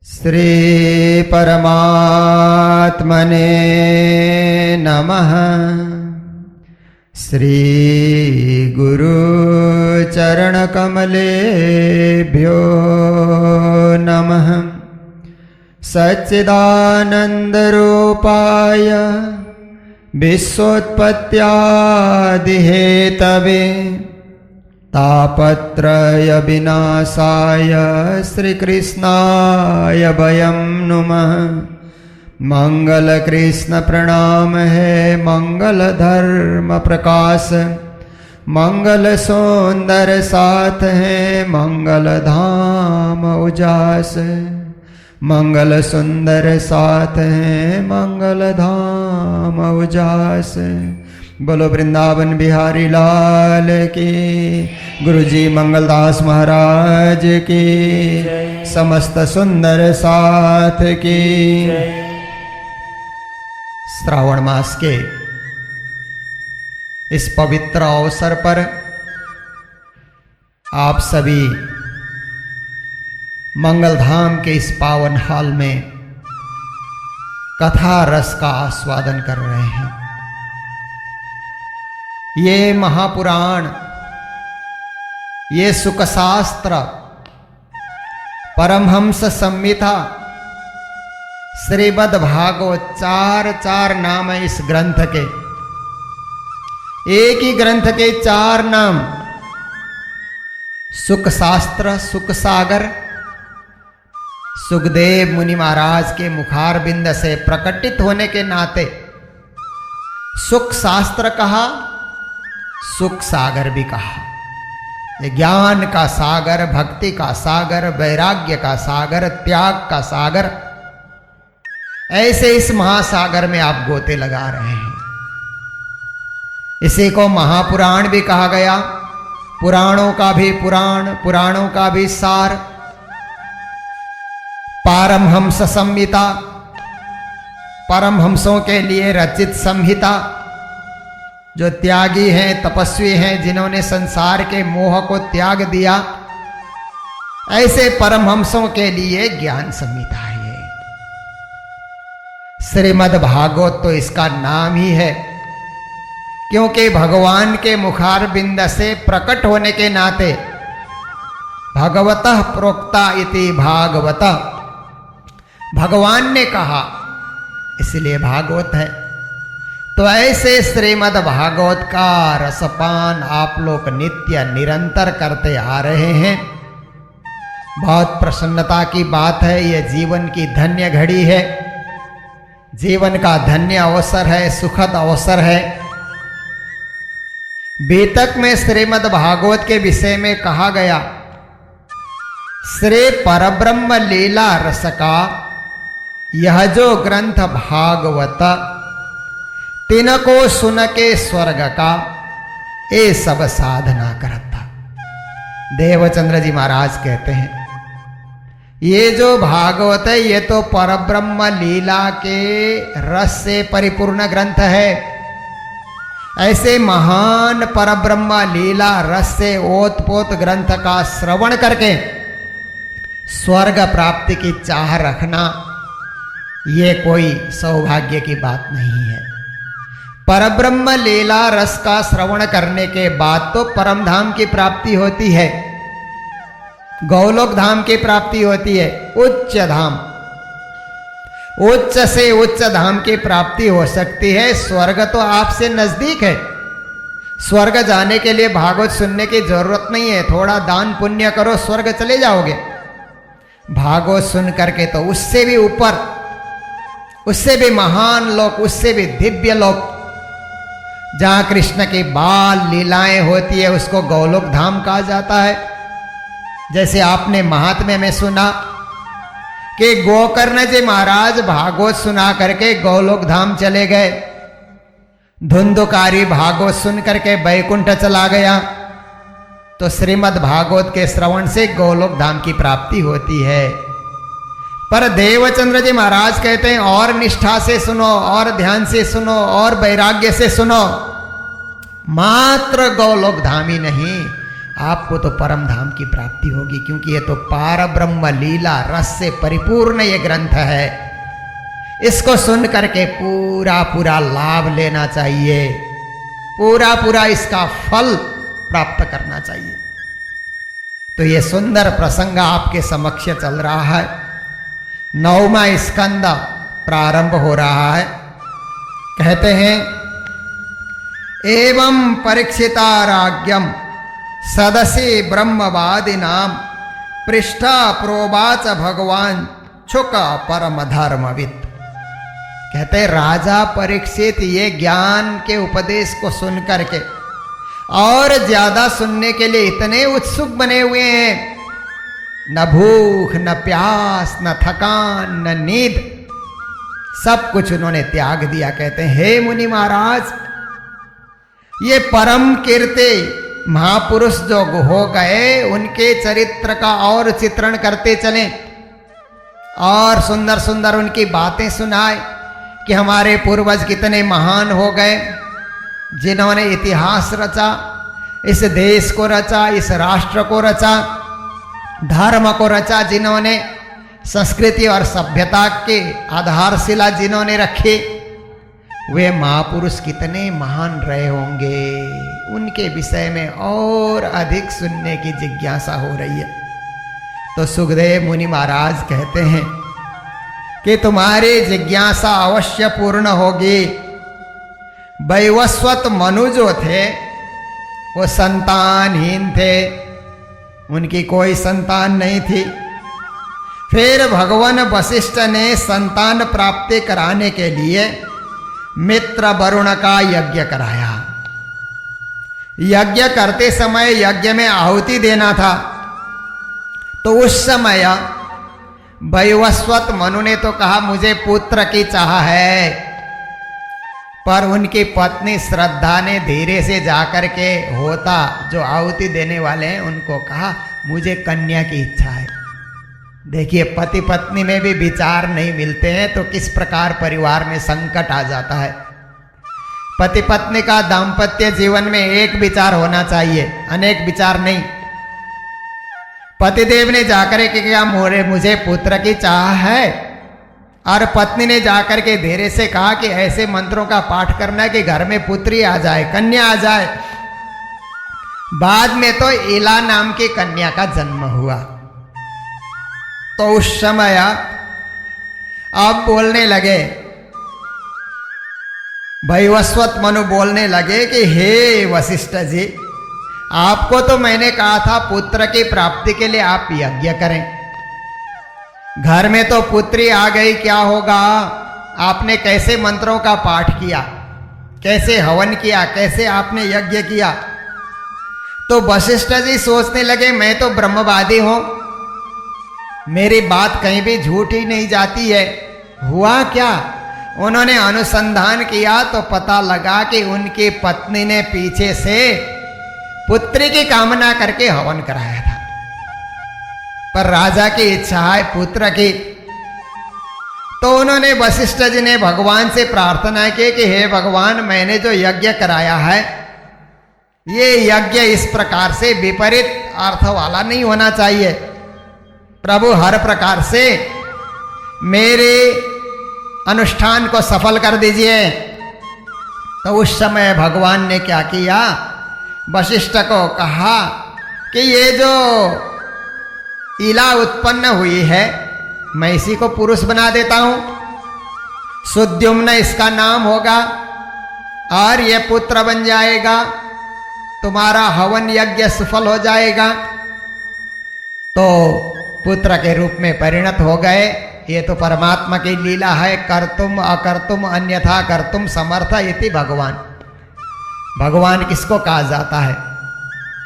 श्री परमात्मने नमः। श्री गुरु चरण कमलेभ्यो नमः। सच्चिदानंद रूपाय विश्वोत्पत्त्यादिहेतवे तापत्रय विनाशाय श्रीकृष्णाय वयं नुमः। मंगल कृष्ण प्रणाम है मंगल धर्म प्रकाश, मंगल सुंदर साथ है मंगल धाम उजास। मंगल सुंदर साथ है मंगल धाम उजास। बोलो वृंदावन बिहारी लाल की, गुरुजी मंगलदास महाराज की, समस्त सुंदर साथ की। श्रावण मास के इस पवित्र अवसर पर आप सभी मंगलधाम के इस पावन हॉल में कथा रस का आस्वादन कर रहे हैं। ये महापुराण, ये सुखशास्त्र, परमहंस संहिता, श्रीमद् भागवत, चार नाम है इस ग्रंथ के। एक ही ग्रंथ के चार नाम, सुखशास्त्र, सुखसागर। सुखदेव मुनि महाराज के मुखार बिंद से प्रकटित होने के नाते सुख शास्त्र कहा, सुख सागर भी कहा। ये ज्ञान का सागर, भक्ति का सागर, वैराग्य का सागर, त्याग का सागर, ऐसे इस महासागर में आप गोते लगा रहे हैं। इसी को महापुराण भी कहा गया। पुराणों का भी पुराण, पुराणों का भी सार। पारमहंस संहिता, परमहंसों के लिए रचित संहिता, जो त्यागी हैं, तपस्वी हैं, जिन्होंने संसार के मोह को त्याग दिया, ऐसे परमहंसों के लिए ज्ञान संहिता है। श्रीमद् भागवत तो इसका नाम ही है, क्योंकि भगवान के मुखार बिंद से प्रकट होने के नाते भगवतः प्रोक्ता इति भागवत, भगवान ने कहा इसलिए भागवत है। तो ऐसे श्रीमद् भागवत का रसपान आप लोग नित्य निरंतर करते आ रहे हैं। बहुत प्रसन्नता की बात है। यह जीवन की धन्य घड़ी है, जीवन का धन्य अवसर है, सुखद अवसर है। बेतक में श्रीमद् भागवत के विषय में कहा गया, श्री परब्रह्म लीला रस का यह जो ग्रंथ भागवत, तिनको सुन के स्वर्ग का ये सब साधना करता। देवचंद्र जी महाराज कहते हैं, ये जो भागवत है ये तो परब्रह्म लीला के रस से परिपूर्ण ग्रंथ है। ऐसे महान परब्रह्म लीला रस से ओतपोत ग्रंथ का श्रवण करके स्वर्ग प्राप्ति की चाह रखना, ये कोई सौभाग्य की बात नहीं है। परब्रह्म लीला रस का श्रवण करने के बाद तो परम धाम की प्राप्ति होती है, गौलोक धाम की प्राप्ति होती है, उच्च धाम। उच्च से उच्च धाम की प्राप्ति हो सकती है। स्वर्ग तो आपसे नजदीक है। स्वर्ग जाने के लिए भागवत सुनने की जरूरत नहीं है। थोड़ा दान पुण्य करो, स्वर्ग चले जाओगे। भागवत सुन करके तो उससे भी ऊपर, उससे भी महान लोक, उससे भी दिव्य लोक, जहां कृष्ण की बाल लीलाएं होती है, उसको गौलोक धाम कहा जाता है। जैसे आपने महात्म्य में सुना कि गोकर्ण जी महाराज भागवत सुना करके गोलोक धाम चले गए। धुंधुकारी भागवत सुन करके बैकुंठ चला गया। तो श्रीमद् भागवत के श्रवण से गोलोक धाम की प्राप्ति होती है। पर देवचंद्र जी महाराज कहते हैं, और निष्ठा से सुनो, और ध्यान से सुनो, और वैराग्य से सुनो। मात्र गोलोक धाम ही नहीं, आपको तो परम धाम की प्राप्ति होगी, क्योंकि ये तो पारब्रह्म लीला रस से परिपूर्ण ये ग्रंथ है। इसको सुन करके पूरा पूरा लाभ लेना चाहिए, पूरा पूरा इसका फल प्राप्त करना चाहिए। तो ये सुंदर प्रसंग आपके समक्ष चल रहा है। 9वां स्कंद प्रारंभ हो रहा है। कहते हैं, एवं परीक्षिताराज्ञम सदसि ब्रह्मवादी नाम पृष्ठा प्रोवाच भगवान छुक परम धर्मविद। कहते राजा परीक्षित ये ज्ञान के उपदेश को सुन करके और ज्यादा सुनने के लिए इतने उत्सुक बने हुए हैं, न भूख न प्यास न थकान न नींद, सब कुछ उन्होंने त्याग दिया। कहते हैं, हे मुनि महाराज, ये परम कीर्ति महापुरुष जो हो गए, उनके चरित्र का और चित्रण करते चलें और सुंदर सुंदर उनकी बातें सुनाए कि हमारे पूर्वज कितने महान हो गए, जिन्होंने इतिहास रचा, इस देश को रचा, इस राष्ट्र को रचा, धर्म को रचा, जिन्होंने संस्कृति और सभ्यता के आधारशिला जिन्होंने रखी, वे महापुरुष कितने महान रहे होंगे। उनके विषय में और अधिक सुनने की जिज्ञासा हो रही है। तो सुखदेव मुनि महाराज कहते हैं कि तुम्हारी जिज्ञासा अवश्य पूर्ण होगी। वैवस्वत मनु जो थे वो संतानहीन थे, उनकी कोई संतान नहीं थी। फिर भगवान वशिष्ठ ने संतान प्राप्ति कराने के लिए मित्र वरुण का यज्ञ कराया। यज्ञ करते समय यज्ञ में आहुति देना था, तो उस समय वैवस्वत मनु ने तो कहा मुझे पुत्र की चाह है, पर उनकी पत्नी श्रद्धा ने धीरे से जाकर के होता जो आहुति देने वाले हैं उनको कहा मुझे कन्या की इच्छा है। देखिए, पति पत्नी में भी विचार नहीं मिलते हैं तो किस प्रकार परिवार में संकट आ जाता है। पति पत्नी का दाम्पत्य जीवन में एक विचार होना चाहिए, अनेक विचार नहीं। पतिदेव ने जाकर के कहा मुझे पुत्र की चाह है, और पत्नी ने जाकर के धीरे से कहा कि ऐसे मंत्रों का पाठ करना कि घर में पुत्री आ जाए, कन्या आ जाए। बाद में तो इला नाम की कन्या का जन्म हुआ। तो उस समय आप बोलने लगे, वैवस्वत मनु बोलने लगे कि हे वशिष्ठ जी, आपको तो मैंने कहा था पुत्र की प्राप्ति के लिए आप यज्ञ करें। घर में तो पुत्री आ गई, क्या होगा? आपने कैसे मंत्रों का पाठ किया, कैसे हवन किया, कैसे आपने यज्ञ किया? तो वशिष्ठ जी सोचने लगे मैं तो ब्रह्मवादी हूं, मेरी बात कहीं भी झूठ ही नहीं जाती है। हुआ क्या? उन्होंने अनुसंधान किया तो पता लगा कि उनकी पत्नी ने पीछे से पुत्री की कामना करके हवन कराया था, पर राजा की इच्छा है पुत्र की। तो उन्होंने वशिष्ठ जी ने भगवान से प्रार्थना की कि हे भगवान, मैंने जो यज्ञ कराया है ये यज्ञ इस प्रकार से विपरीत अर्थ वाला नहीं होना चाहिए। प्रभु हर प्रकार से मेरे अनुष्ठान को सफल कर दीजिए। तो उस समय भगवान ने क्या किया, वशिष्ठ को कहा कि ये जो इला उत्पन्न हुई है मैं इसी को पुरुष बना देता हूं, सुद्युम्न इसका नाम होगा और ये पुत्र बन जाएगा, तुम्हारा हवन यज्ञ सफल हो जाएगा। तो पुत्र के रूप में परिणत हो गए। ये तो परमात्मा की लीला है, कर्तुम अकर्तुम अन्यथा कर्तुम समर्थ इति भगवान। भगवान किसको कहा जाता है?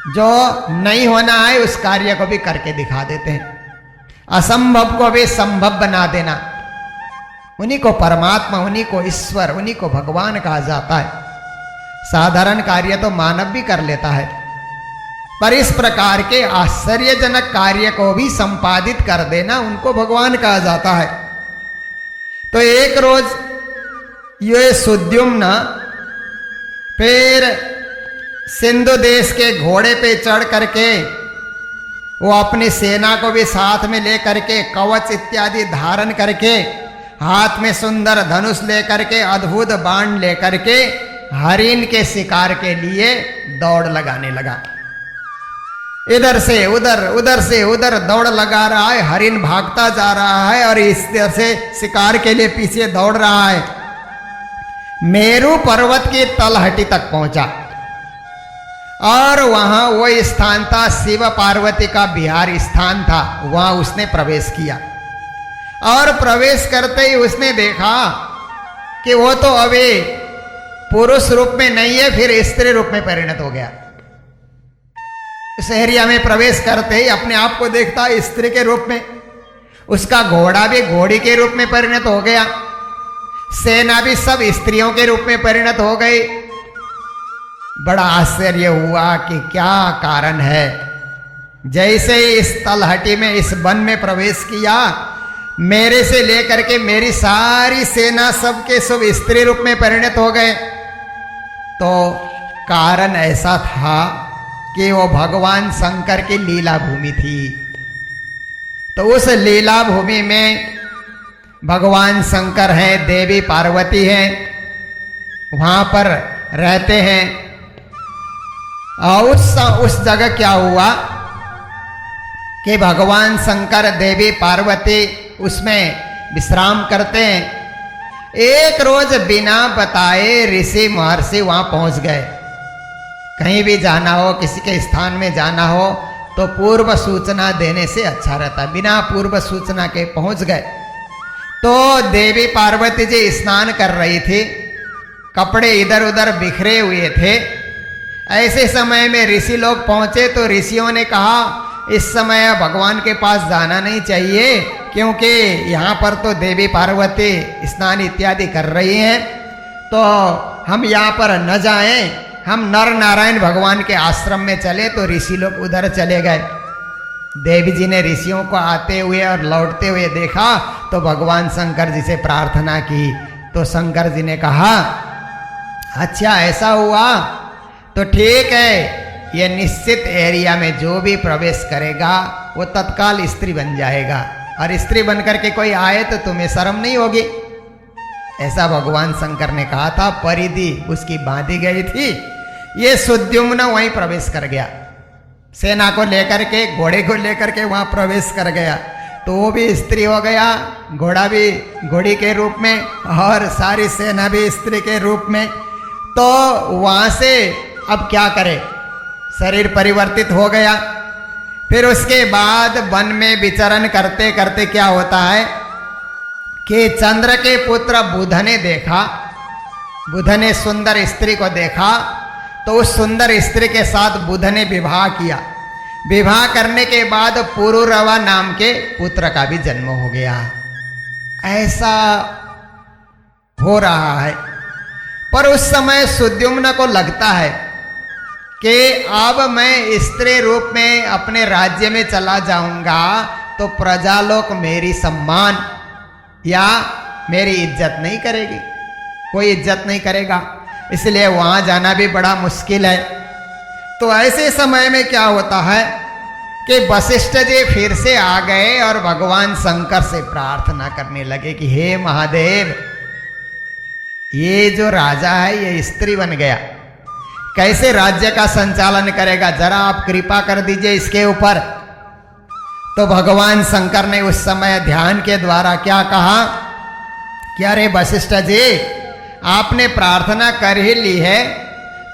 जो नहीं होना है उस कार्य को भी करके दिखा देते हैं, असंभव को भी संभव बना देना, उन्हीं को परमात्मा, उन्हीं को ईश्वर, उन्हीं को भगवान कहा जाता है। साधारण कार्य तो मानव भी कर लेता है, पर इस प्रकार के आश्चर्यजनक कार्य को भी संपादित कर देना उनको भगवान कहा जाता है। तो एक रोज ये सुद्युम्न फिर सिंधु देश के घोड़े पे चढ़ करके वो अपनी सेना को भी साथ में ले करके कवच इत्यादि धारण करके हाथ में सुंदर धनुष ले करके अद्भुत बाण ले करके हरिण के शिकार के लिए दौड़ लगाने लगा। इधर से उधर उधर से उधर दौड़ लगा रहा है, हरिण भागता जा रहा है और इस तरह से शिकार के लिए पीछे दौड़ रहा है। मेरू पर्वत की तलहटी तक पहुंचा और वहां वो स्थान था, शिव पार्वती का विहार स्थान था। वहां उसने प्रवेश किया और प्रवेश करते ही उसने देखा कि वो तो अभी पुरुष रूप में नहीं है, फिर स्त्री रूप में परिणत हो गया। इस एरिया में प्रवेश करते ही अपने आप को देखता स्त्री के रूप में, उसका घोड़ा भी घोड़ी के रूप में परिणत हो गया, सेना भी सब स्त्रियों के रूप में परिणत हो गई। बड़ा आश्चर्य हुआ कि क्या कारण है। जैसे ही इस तलहटी में, इस वन में प्रवेश किया, मेरे से लेकर के मेरी सारी सेना सबके सब स्त्री रूप में परिणत हो गए। तो कारण ऐसा था कि वो भगवान शंकर की लीला भूमि थी। तो उस लीला भूमि में भगवान शंकर हैं, देवी पार्वती हैं, वहां पर रहते हैं। और उस जगह क्या हुआ कि भगवान शंकर देवी पार्वती उसमें विश्राम करते हैं। एक रोज बिना बताए ऋषि महर्षि वहां पहुंच गए। कहीं भी जाना हो, किसी के स्थान में जाना हो तो पूर्व सूचना देने से अच्छा रहता। बिना पूर्व सूचना के पहुंच गए। तो देवी पार्वती जी स्नान कर रही थी, कपड़े इधर उधर बिखरे हुए थे। ऐसे समय में ऋषि लोग पहुंचे तो ऋषियों ने कहा इस समय भगवान के पास जाना नहीं चाहिए, क्योंकि यहाँ पर तो देवी पार्वती स्नान इत्यादि कर रही हैं, तो हम यहाँ पर न जाएं, हम नर नारायण भगवान के आश्रम में चले। तो ऋषि लोग उधर चले गए। देवी जी ने ऋषियों को आते हुए और लौटते हुए देखा तो भगवान शंकर जी से प्रार्थना की। तो शंकर जी ने कहा अच्छा ऐसा हुआ तो ठीक है, ये निश्चित एरिया में जो भी प्रवेश करेगा वो तत्काल स्त्री बन जाएगा, और स्त्री बनकर के कोई आए तो तुम्हें शर्म नहीं होगी। ऐसा भगवान शंकर ने कहा था। परिधि उसकी बांधी गई थी। ये सुद्युम्न वहीं प्रवेश कर गया, सेना को लेकर के, घोड़े को लेकर के वहां प्रवेश कर गया। तो वो भी स्त्री हो गया, घोड़ा भी घोड़ी के रूप में और सारी सेना भी स्त्री के रूप में। तो वहां से अब क्या करे, शरीर परिवर्तित हो गया। फिर उसके बाद वन में विचरण करते करते क्या होता है कि चंद्र के पुत्र बुध ने देखा, बुध ने सुंदर स्त्री को देखा। तो उस सुंदर स्त्री के साथ बुध ने विवाह किया। विवाह करने के बाद पुरुरवा नाम के पुत्र का भी जन्म हो गया। ऐसा हो रहा है। पर उस समय सुद्युम्न को लगता है कि अब मैं स्त्री रूप में अपने राज्य में चला जाऊंगा तो प्रजा लोग मेरी सम्मान या मेरी इज्जत नहीं करेगी, कोई इज्जत नहीं करेगा, इसलिए वहां जाना भी बड़ा मुश्किल है। तो ऐसे समय में क्या होता है कि वशिष्ठ जी फिर से आ गए और भगवान शंकर से प्रार्थना करने लगे कि हे महादेव, ये जो राजा है ये स्त्री बन गया, कैसे राज्य का संचालन करेगा, जरा आप कृपा कर दीजिए इसके ऊपर। तो भगवान शंकर ने उस समय ध्यान के द्वारा क्या कहा कि अरे वशिष्ठ जी, आपने प्रार्थना कर ही ली है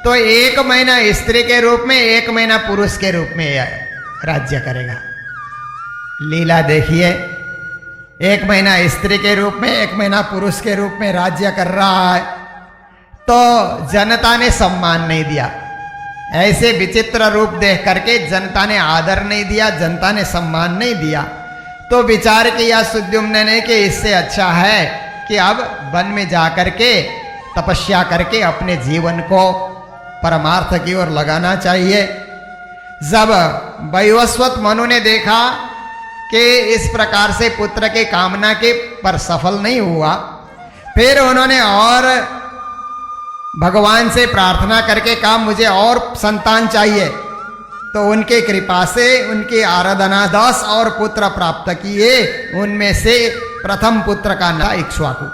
तो 1 महीना स्त्री के रूप में 1 महीना पुरुष के रूप में राज्य करेगा। लीला देखिए, 1 महीना स्त्री के रूप में 1 महीना पुरुष के रूप में राज्य कर रहा है। तो जनता ने सम्मान नहीं दिया। ऐसे विचित्र रूप देख करके जनता ने आदर नहीं दिया, जनता ने सम्मान नहीं दिया। तो विचार किया सुद्युम्न ने कि इससे अच्छा है कि अब वन में जाकर के तपस्या करके अपने जीवन को परमार्थ की ओर लगाना चाहिए। जब वैवस्वत मनु ने देखा कि इस प्रकार से पुत्र के कामना के पर सफल नहीं हुआ, फिर उन्होंने और भगवान से प्रार्थना करके कहा मुझे और संतान चाहिए। तो उनके कृपा से उनकी आराधना 10 और पुत्र प्राप्त किए। उनमें से प्रथम पुत्र का नाम इक्ष्वाकु।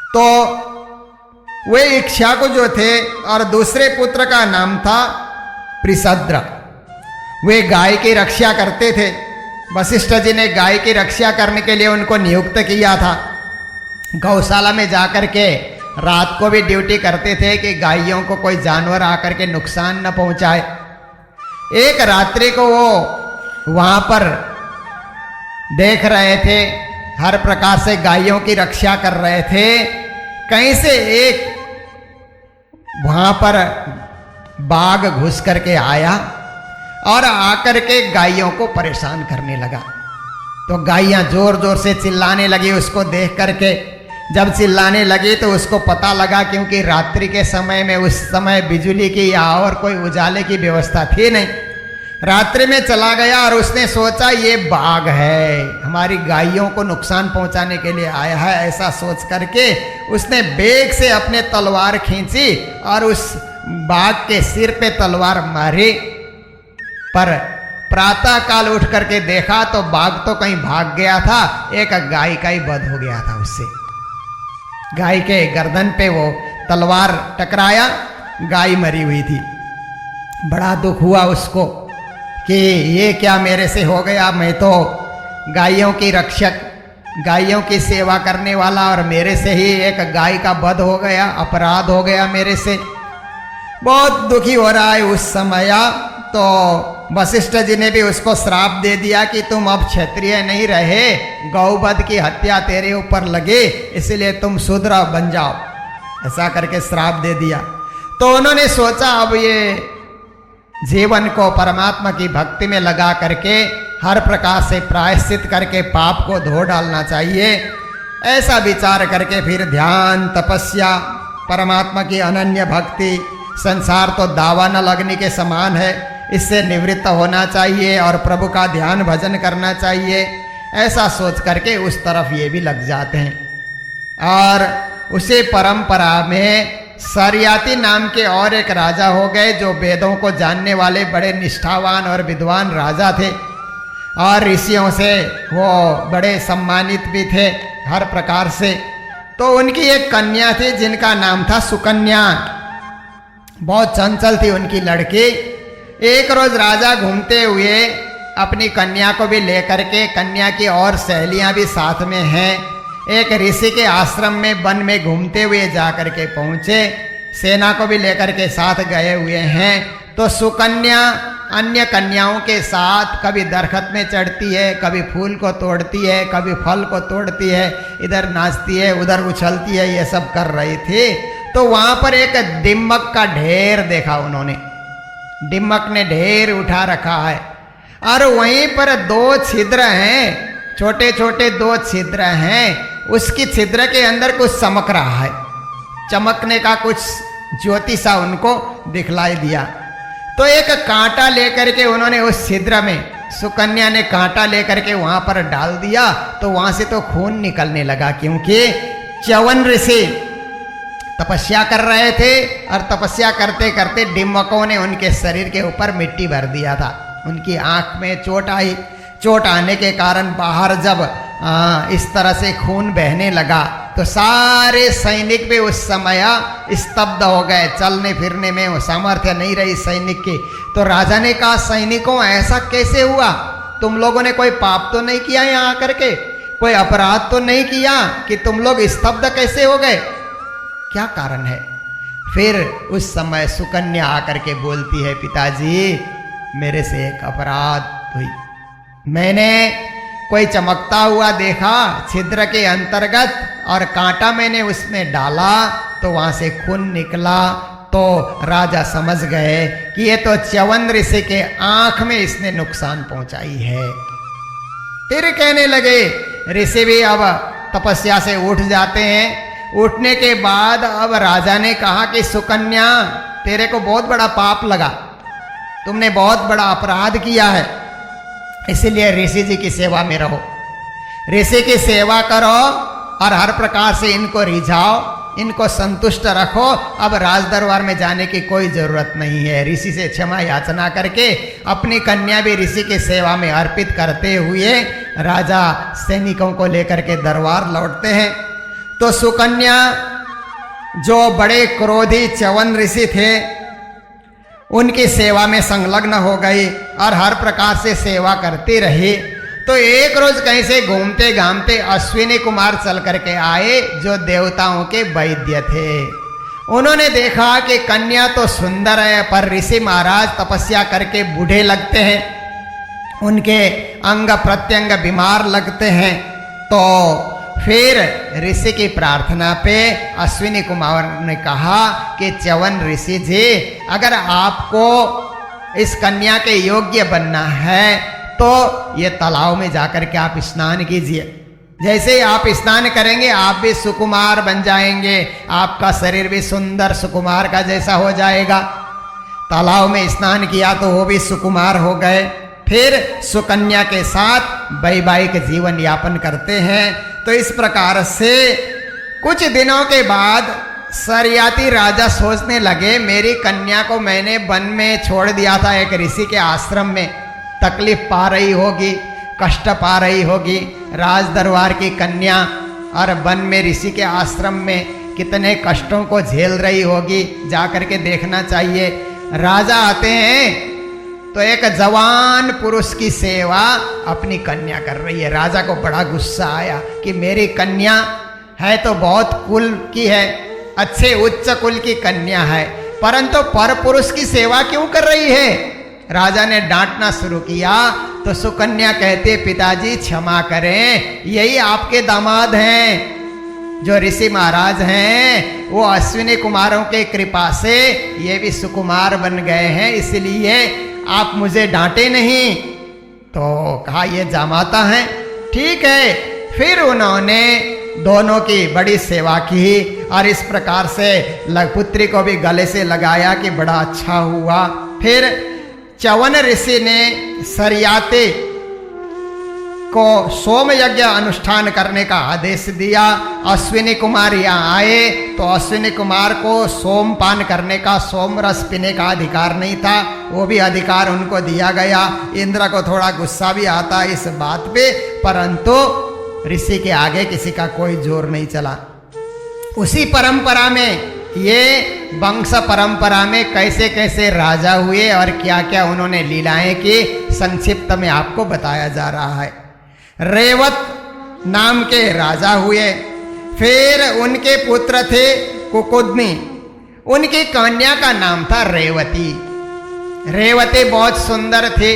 तो वे इक्ष्वाकु जो थे और दूसरे पुत्र का नाम था प्रिसद्र। वे गाय की रक्षा करते थे। वशिष्ठ जी ने गाय की रक्षा करने के लिए उनको नियुक्त किया था। गौशाला में जाकर के रात को भी ड्यूटी करते थे कि गायों को कोई जानवर आकर के नुकसान न पहुंचाए। एक रात्रि को वो वहां पर देख रहे थे, हर प्रकार से गायों की रक्षा कर रहे थे। कहीं से एक वहां पर बाघ घुस करके आया और आकर के गायों को परेशान करने लगा। तो गायें जोर जोर से चिल्लाने लगी उसको देख करके। जब चिल्लाने लगी तो उसको पता लगा, क्योंकि रात्रि के समय में उस समय बिजली की या और कोई उजाले की व्यवस्था थी नहीं। रात्रि में चला गया और उसने सोचा ये बाघ है, हमारी गायों को नुकसान पहुंचाने के लिए आया है। ऐसा सोच करके उसने बेग से अपने तलवार खींची और उस बाघ के सिर पे तलवार मारी। पर प्रातः काल उठ करके देखा तो बाघ तो कहीं भाग गया था, एक गाय का ही वध हो गया था उससे। गाय के गर्दन पे वो तलवार टकराया, गाय मरी हुई थी। बड़ा दुख हुआ उसको कि ये क्या मेरे से हो गया, मैं तो गायों की रक्षक, गायों की सेवा करने वाला, और मेरे से ही एक गाय का वध हो गया, अपराध हो गया मेरे से। बहुत दुखी हो रहा है उस समय। तो वशिष्ठ जी ने भी उसको श्राप दे दिया कि तुम अब क्षत्रिय नहीं रहे, गौवध की हत्या तेरे ऊपर लगे, इसलिए तुम शूद्र बन जाओ, ऐसा करके श्राप दे दिया। तो उन्होंने सोचा अब ये जीवन को परमात्मा की भक्ति में लगा करके हर प्रकार से प्रायश्चित करके पाप को धो डालना चाहिए। ऐसा विचार करके फिर ध्यान, तपस्या, परमात्मा की अनन्य भक्ति, संसार तो दावा न लगने के समान है, इससे निवृत्त होना चाहिए और प्रभु का ध्यान भजन करना चाहिए। ऐसा सोच करके उस तरफ ये भी लग जाते हैं। और उसी परंपरा में सरियाती नाम के और एक राजा हो गए, जो वेदों को जानने वाले बड़े निष्ठावान और विद्वान राजा थे, और ऋषियों से वो बड़े सम्मानित भी थे हर प्रकार से। तो उनकी एक कन्या थी जिनका नाम था सुकन्या। बहुत चंचल थी उनकी लड़की। एक रोज राजा घूमते हुए अपनी कन्या को भी लेकर के, कन्या की और सहेलियां भी साथ में हैं, एक ऋषि के आश्रम में वन में घूमते हुए जाकर के पहुंचे। सेना को भी लेकर के साथ गए हुए हैं। तो सुकन्या अन्य कन्याओं के साथ कभी दरख्त में चढ़ती है, कभी फूल को तोड़ती है, कभी फल को तोड़ती है, इधर नाचती है, उधर उछलती है, ये सब कर रही थी। तो वहां पर एक दिम्मक का ढेर देखा उन्होंने। दिम्मक ने ढेर उठा रखा है और वहीं पर 2 छिद्र हैं, छोटे छोटे 2 छिद्र हैं। उसकी छिद्र के अंदर कुछ चमक रहा है, चमकने का कुछ ज्योति सा उनको दिखलाई दिया। तो एक कांटा लेकर के उन्होंने उस छिद्र में, सुकन्या ने कांटा लेकर के वहां पर डाल दिया। तो वहां से तो खून निकलने लगा, क्योंकि च्यवन ऋषि तपस्या कर रहे थे और तपस्या करते करते दिम्मकों ने उनके शरीर के ऊपर मिट्टी भर दिया था। उनकी आंख में चोट आई। चोट आने के कारण बाहर जब इस तरह से खून बहने लगा तो सारे सैनिक भी उस समय स्तब्ध हो गए। चलने फिरने में वो सामर्थ्य नहीं रही सैनिक की। तो राजा ने कहा, सैनिकों ऐसा कैसे हुआ? तुम लोगों ने कोई पाप तो नहीं किया यहाँ आकर के, कोई अपराध तो नहीं किया कि तुम लोग स्तब्ध कैसे हो गए? क्या कारण है? फिर उस समय सुकन्या आकर के बोलती है, पिताजी मेरे से एक अपराध हुई। मैंने कोई चमकता हुआ देखा छिद्र के अंतर्गत और कांटा मैंने उसमें डाला तो वहां से खून निकला। तो राजा समझ गए कि ये तो च्यवन ऋषि के आंख में इसने नुकसान पहुंचाई है। फिर कहने लगे, ऋषि भी अब तपस्या से उठ जाते हैं। उठने के बाद अब राजा ने कहा कि सुकन्या तेरे को बहुत बड़ा पाप लगा, तुमने बहुत बड़ा अपराध किया है, इसलिए ऋषि जी की सेवा में रहो, ऋषि की सेवा करो और हर प्रकार से इनको रिझाओ इनको संतुष्ट रखो, अब राज दरबार में जाने की कोई जरूरत नहीं है। ऋषि से क्षमा याचना करके अपनी कन्या भी ऋषि की सेवा में अर्पित करते हुए राजा सैनिकों को लेकर के दरबार लौटते हैं। तो सुकन्या जो बड़े क्रोधी च्यवन ऋषि थे उनकी सेवा में संलग्न हो गई और हर प्रकार से सेवा करती रही। तो एक रोज कहीं से घूमते घामते अश्विनी कुमार चल करके आए जो देवताओं के वैद्य थे। उन्होंने देखा कि कन्या तो सुंदर है पर ऋषि महाराज तपस्या करके बूढ़े लगते हैं, उनके अंग प्रत्यंग बीमार लगते हैं। तो फिर ऋषि की प्रार्थना पे अश्विनी कुमार ने कहा कि च्यवन ऋषि जी, अगर आपको इस कन्या के योग्य बनना है तो ये तालाब में जाकर के आप स्नान कीजिए। जैसे ही आप स्नान करेंगे आप भी सुकुमार बन जाएंगे, आपका शरीर भी सुंदर सुकुमार का जैसा हो जाएगा। तालाब में स्नान किया तो वो भी सुकुमार हो गए। फिर सुकन्या के साथ वैवाहिक जीवन यापन करते हैं। तो इस प्रकार से कुछ दिनों के बाद सरयाती राजा सोचने लगे, मेरी कन्या को मैंने वन में छोड़ दिया था एक ऋषि के आश्रम में, तकलीफ पा रही होगी, कष्ट पा रही होगी। राज दरबार की कन्या और वन में ऋषि के आश्रम में कितने कष्टों को झेल रही होगी, जा करके देखना चाहिए। राजा आते हैं तो एक जवान पुरुष की सेवा अपनी कन्या कर रही है। राजा को बड़ा गुस्सा आया कि मेरी कन्या है तो बहुत कुल की है, अच्छे उच्च कुल की कन्या है, परंतु पर पुरुष की सेवा क्यों कर रही है। राजा ने डांटना शुरू किया तो सुकन्या कहते, पिताजी क्षमा करें, यही आपके दामाद हैं जो ऋषि महाराज हैं, वो अश्विनी कुमारों के कृपा से ये भी सुकुमार बन गए हैं, इसलिए आप मुझे डांटे नहीं। तो कहा ये जामाता है, ठीक है। फिर उन्होंने दोनों की बड़ी सेवा की और इस प्रकार से पुत्री को भी गले से लगाया कि बड़ा अच्छा हुआ। फिर च्यवन ऋषि ने सरयाते को सोम यज्ञ अनुष्ठान करने का आदेश दिया। अश्विनी कुमार यहाँ आए तो अश्विनी कुमार को सोमपान करने का, सोम रस पीने का अधिकार नहीं था, वो भी अधिकार उनको दिया गया। इंद्र को थोड़ा गुस्सा भी आता इस बात पे, परंतु ऋषि के आगे किसी का कोई जोर नहीं चला। उसी परंपरा में, ये वंश परंपरा में कैसे कैसे राजा हुए और क्या क्या उन्होंने लीलाएं की, संक्षिप्त में आपको बताया जा रहा है। रेवत नाम के राजा हुए, फिर उनके पुत्र थे कुकुदनी, उनकी कन्या का नाम था रेवती। रेवती बहुत सुंदर थी,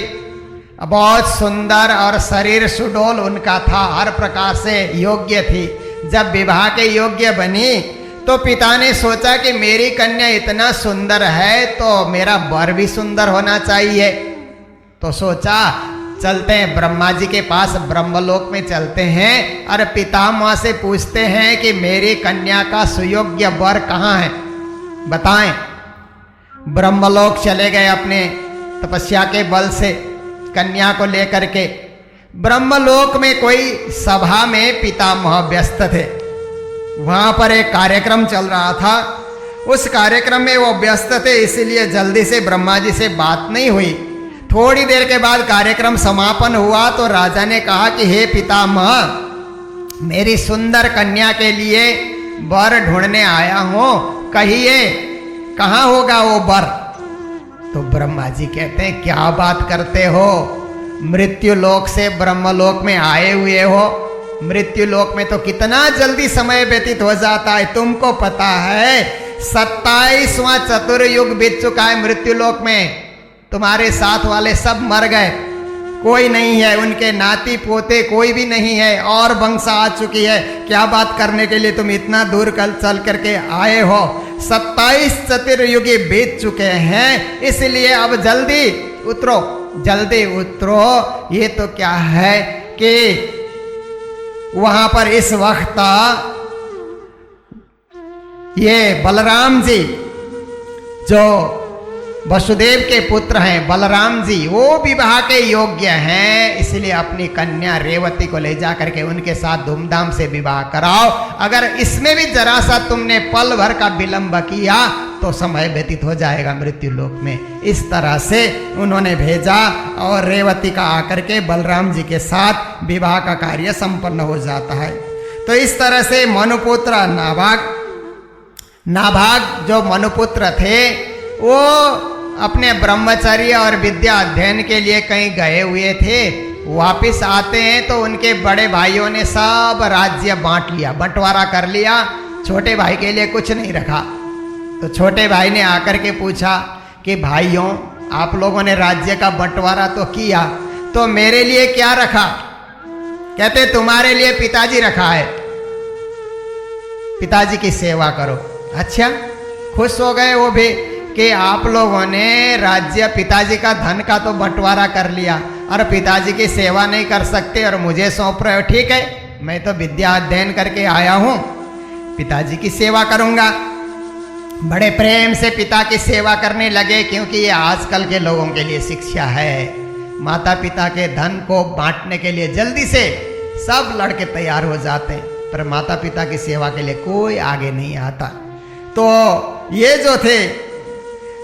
बहुत सुंदर और शरीर सुडोल उनका था, हर प्रकार से योग्य थी। जब विवाह के योग्य बनी तो पिता ने सोचा कि मेरी कन्या इतना सुंदर है तो मेरा वर भी सुंदर होना चाहिए। तो सोचा चलते हैं ब्रह्मा जी के पास, ब्रह्मलोक में चलते हैं और पितामह से पूछते हैं कि मेरी कन्या का सुयोग्य वर कहाँ है, बताएं। ब्रह्मलोक चले गए अपने तपस्या के बल से कन्या को लेकर के। ब्रह्मलोक में कोई सभा में पितामह व्यस्त थे, वहां पर एक कार्यक्रम चल रहा था, उस कार्यक्रम में वो व्यस्त थे, इसलिए जल्दी से ब्रह्मा जी से बात नहीं हुई। थोड़ी देर के बाद कार्यक्रम समापन हुआ तो राजा ने कहा कि हे पितामह, मेरी सुंदर कन्या के लिए वर ढूंढने आया हूं, कहिए कहाँ होगा वो वर। तो ब्रह्मा जी कहते हैं क्या बात करते हो, मृत्यु लोक से ब्रह्मलोक में आए हुए हो, मृत्यु लोक में तो कितना जल्दी समय व्यतीत हो जाता है, तुमको पता है 27वां चतुर्युग बीत चुका है मृत्यु लोक में, तुम्हारे साथ वाले सब मर गए, कोई नहीं है, उनके नाती पोते कोई भी नहीं है, और वंश आ चुकी है, क्या बात करने के लिए तुम इतना दूर कल चल करके आए हो। 27 चतुर्युगी बीत चुके हैं, इसलिए अब जल्दी उतरो, जल्दी उतरो। ये तो क्या है कि वहां पर इस वक्त ये बलराम जी जो वसुदेव के पुत्र हैं बलराम जी, वो विवाह के योग्य हैं, इसलिए अपनी कन्या रेवती को ले जा करके उनके साथ धूमधाम से विवाह कराओ। अगर इसमें भी जरा सा तुमने पल भर का विलंब किया तो समय व्यतीत हो जाएगा मृत्यु लोक में। इस तरह से उन्होंने भेजा और रेवती का आकर के बलराम जी के साथ विवाह का कार्य संपन्न हो जाता है। तो इस तरह से मनुपुत्र नाभाग जो मनुपुत्र थे वो अपने ब्रह्मचर्य और विद्या अध्ययन के लिए कहीं गए हुए थे। वापिस आते हैं तो उनके बड़े भाइयों ने सब राज्य बांट लिया, बंटवारा कर लिया, छोटे भाई के लिए कुछ नहीं रखा। तो छोटे भाई ने आकर के पूछा कि भाइयों, आप लोगों ने राज्य का बंटवारा तो किया, तो मेरे लिए क्या रखा? कहते तुम्हारे लिए पिताजी रखा है, पिताजी की सेवा करो। अच्छा, खुश हो गए वो भी कि आप लोगों ने राज्य पिताजी का धन का तो बंटवारा कर लिया और पिताजी की सेवा नहीं कर सकते और मुझे सौंप रहे हो। ठीक है, मैं तो विद्या अध्ययन करके आया हूँ, पिताजी की सेवा करूँगा। बड़े प्रेम से पिता की सेवा करने लगे, क्योंकि ये आजकल के लोगों के लिए शिक्षा है। माता पिता के धन को बांटने के लिए जल्दी से सब लड़के तैयार हो जाते हैं, पर माता पिता की सेवा के लिए कोई आगे नहीं आता। तो ये जो थे,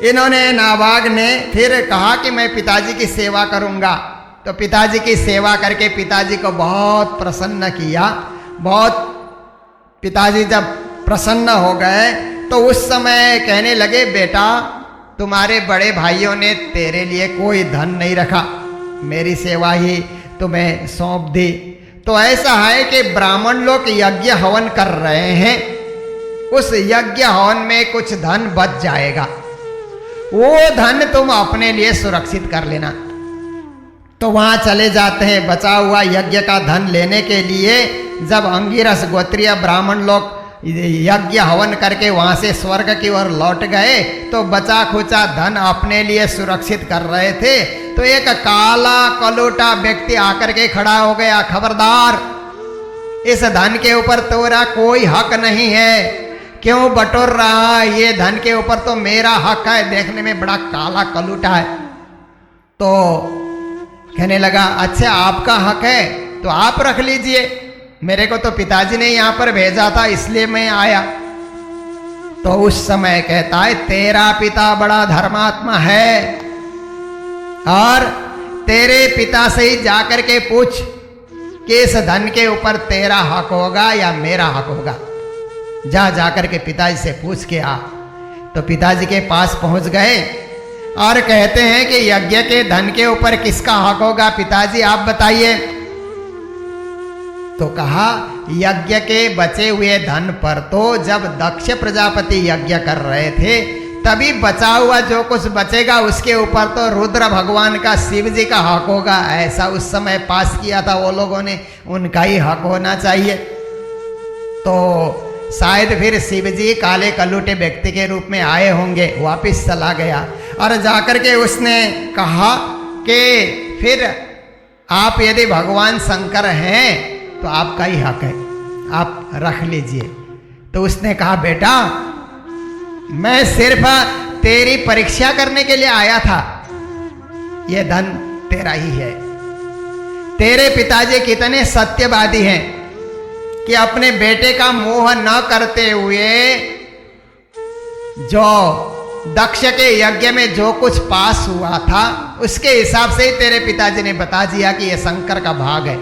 इन्होंने नाभाग ने फिर कहा कि मैं पिताजी की सेवा करूंगा। तो पिताजी की सेवा करके पिताजी को बहुत प्रसन्न किया। बहुत पिताजी जब प्रसन्न हो गए तो उस समय कहने लगे, बेटा तुम्हारे बड़े भाइयों ने तेरे लिए कोई धन नहीं रखा, मेरी सेवा ही तुम्हें सौंप दी। तो ऐसा है कि ब्राह्मण लोग यज्ञ हवन कर रहे हैं, उस यज्ञ हवन में कुछ धन बच जाएगा, वो धन तुम अपने लिए सुरक्षित कर लेना। तो वहां चले जाते हैं बचा हुआ यज्ञ का धन लेने के लिए। जब अंगिरस गोत्रीय ब्राह्मण लोग यज्ञ हवन करके वहां से स्वर्ग की ओर लौट गए तो बचा खुचा धन अपने लिए सुरक्षित कर रहे थे। तो एक काला कलूटा व्यक्ति आकर के खड़ा हो गया, खबरदार, इस धन के ऊपर तेरा कोई हक नहीं है, क्यों बटोर रहा है? ये धन के ऊपर तो मेरा हक है। देखने में बड़ा काला कलूटा है। तो कहने लगा, अच्छा आपका हक है तो आप रख लीजिए, मेरे को तो पिताजी ने यहां पर भेजा था इसलिए मैं आया। तो उस समय कहता है, तेरा पिता बड़ा धर्मात्मा है और तेरे पिता से ही जाकर के पूछ कि इस धन के ऊपर तेरा हक होगा या मेरा हक होगा। जाकर के पिताजी से पूछ के आ। तो पिताजी के पास पहुंच गए और कहते हैं कि यज्ञ के धन के ऊपर किसका हक होगा पिताजी आप बताइए। तो कहा, यज्ञ के बचे हुए धन पर तो जब दक्ष प्रजापति यज्ञ कर रहे थे तभी बचा हुआ जो कुछ बचेगा उसके ऊपर तो रुद्र भगवान का, शिव जी का हक होगा। ऐसा उस समय पास किया था वो लोगों ने, उनका ही हक होना चाहिए। तो शायद फिर शिव जी काले कलूटे व्यक्ति के रूप में आए होंगे। वापिस चला गया और जाकर के उसने कहा कि फिर आप यदि भगवान शंकर हैं तो आपका ही हक है, आप रख लीजिए। तो उसने कहा, बेटा मैं सिर्फ तेरी परीक्षा करने के लिए आया था, यह धन तेरा ही है। तेरे पिताजी कितने सत्यवादी हैं कि अपने बेटे का मोह न करते हुए जो दक्ष के यज्ञ में जो कुछ पास हुआ था उसके हिसाब से ही तेरे पिताजी ने बता दिया कि यह शंकर का भाग है।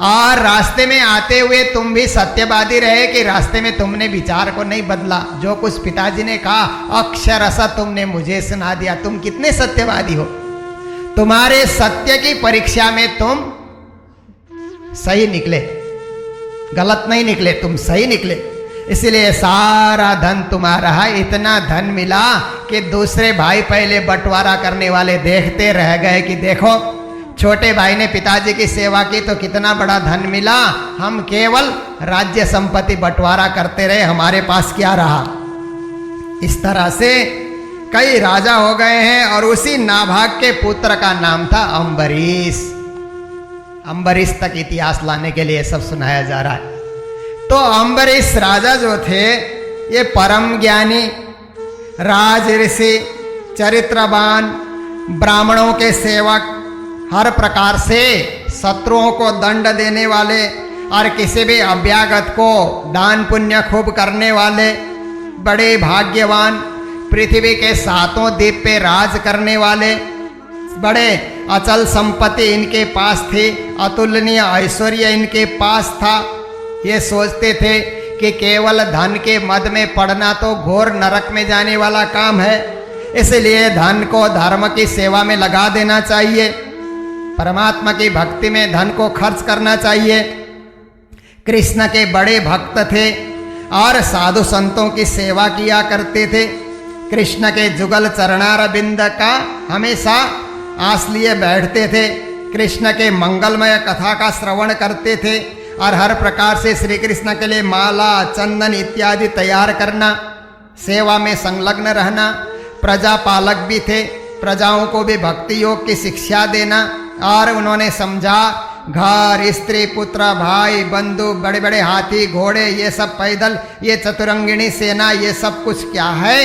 और रास्ते में आते हुए तुम भी सत्यवादी रहे कि रास्ते में तुमने विचार को नहीं बदला। जो कुछ पिताजी ने कहा अक्षरशः तुमने मुझे सुना दिया। तुम कितने सत्यवादी हो, तुम्हारे सत्य की परीक्षा में तुम सही निकले, गलत नहीं निकले, तुम सही निकले। इसलिए सारा धन तुम्हारा है। इतना धन मिला कि दूसरे भाई पहले बंटवारा करने वाले देखते रह गए कि देखो छोटे भाई ने पिताजी की सेवा की तो कितना बड़ा धन मिला, हम केवल राज्य संपत्ति बंटवारा करते रहे, हमारे पास क्या रहा। इस तरह से कई राजा हो गए हैं। और उसी नाभाग के पुत्र का नाम था अम्बरीश। अम्बरीश तक इतिहास लाने के लिए सब सुनाया जा रहा है। तो अम्बरीश राजा जो थे ये परम ज्ञानी, राज ऋषि, चरित्रवान, ब्राह्मणों के सेवक, हर प्रकार से शत्रुओं को दंड देने वाले और किसी भी अभ्यागत को दान पुण्य खूब करने वाले, बड़े भाग्यवान, पृथ्वी के सातों द्वीप पे राज करने वाले, बड़े अचल संपत्ति इनके पास थी, अतुलनीय ऐश्वर्य इनके पास था। ये सोचते थे कि केवल धन के मद में पड़ना तो घोर नरक में जाने वाला काम है, इसलिए धन को धर्म की सेवा में लगा देना चाहिए, परमात्मा की भक्ति में धन को खर्च करना चाहिए। कृष्ण के बड़े भक्त थे और साधु संतों की सेवा किया करते थे। कृष्ण के जुगल चरणार बिंद का हमेशा आस लिए बैठते थे, कृष्ण के मंगलमय कथा का श्रवण करते थे और हर प्रकार से श्री कृष्ण के लिए माला, चंदन इत्यादि तैयार करना, सेवा में संलग्न रहना। प्रजा पालक भी थे, प्रजाओं को भी भक्ति योग की शिक्षा देना, और उन्होंने समझा घर, स्त्री, पुत्र, भाई, बंधु, बड़े बड़े हाथी, घोड़े, ये सब पैदल, ये चतुरंगिणी सेना, ये सब कुछ क्या है,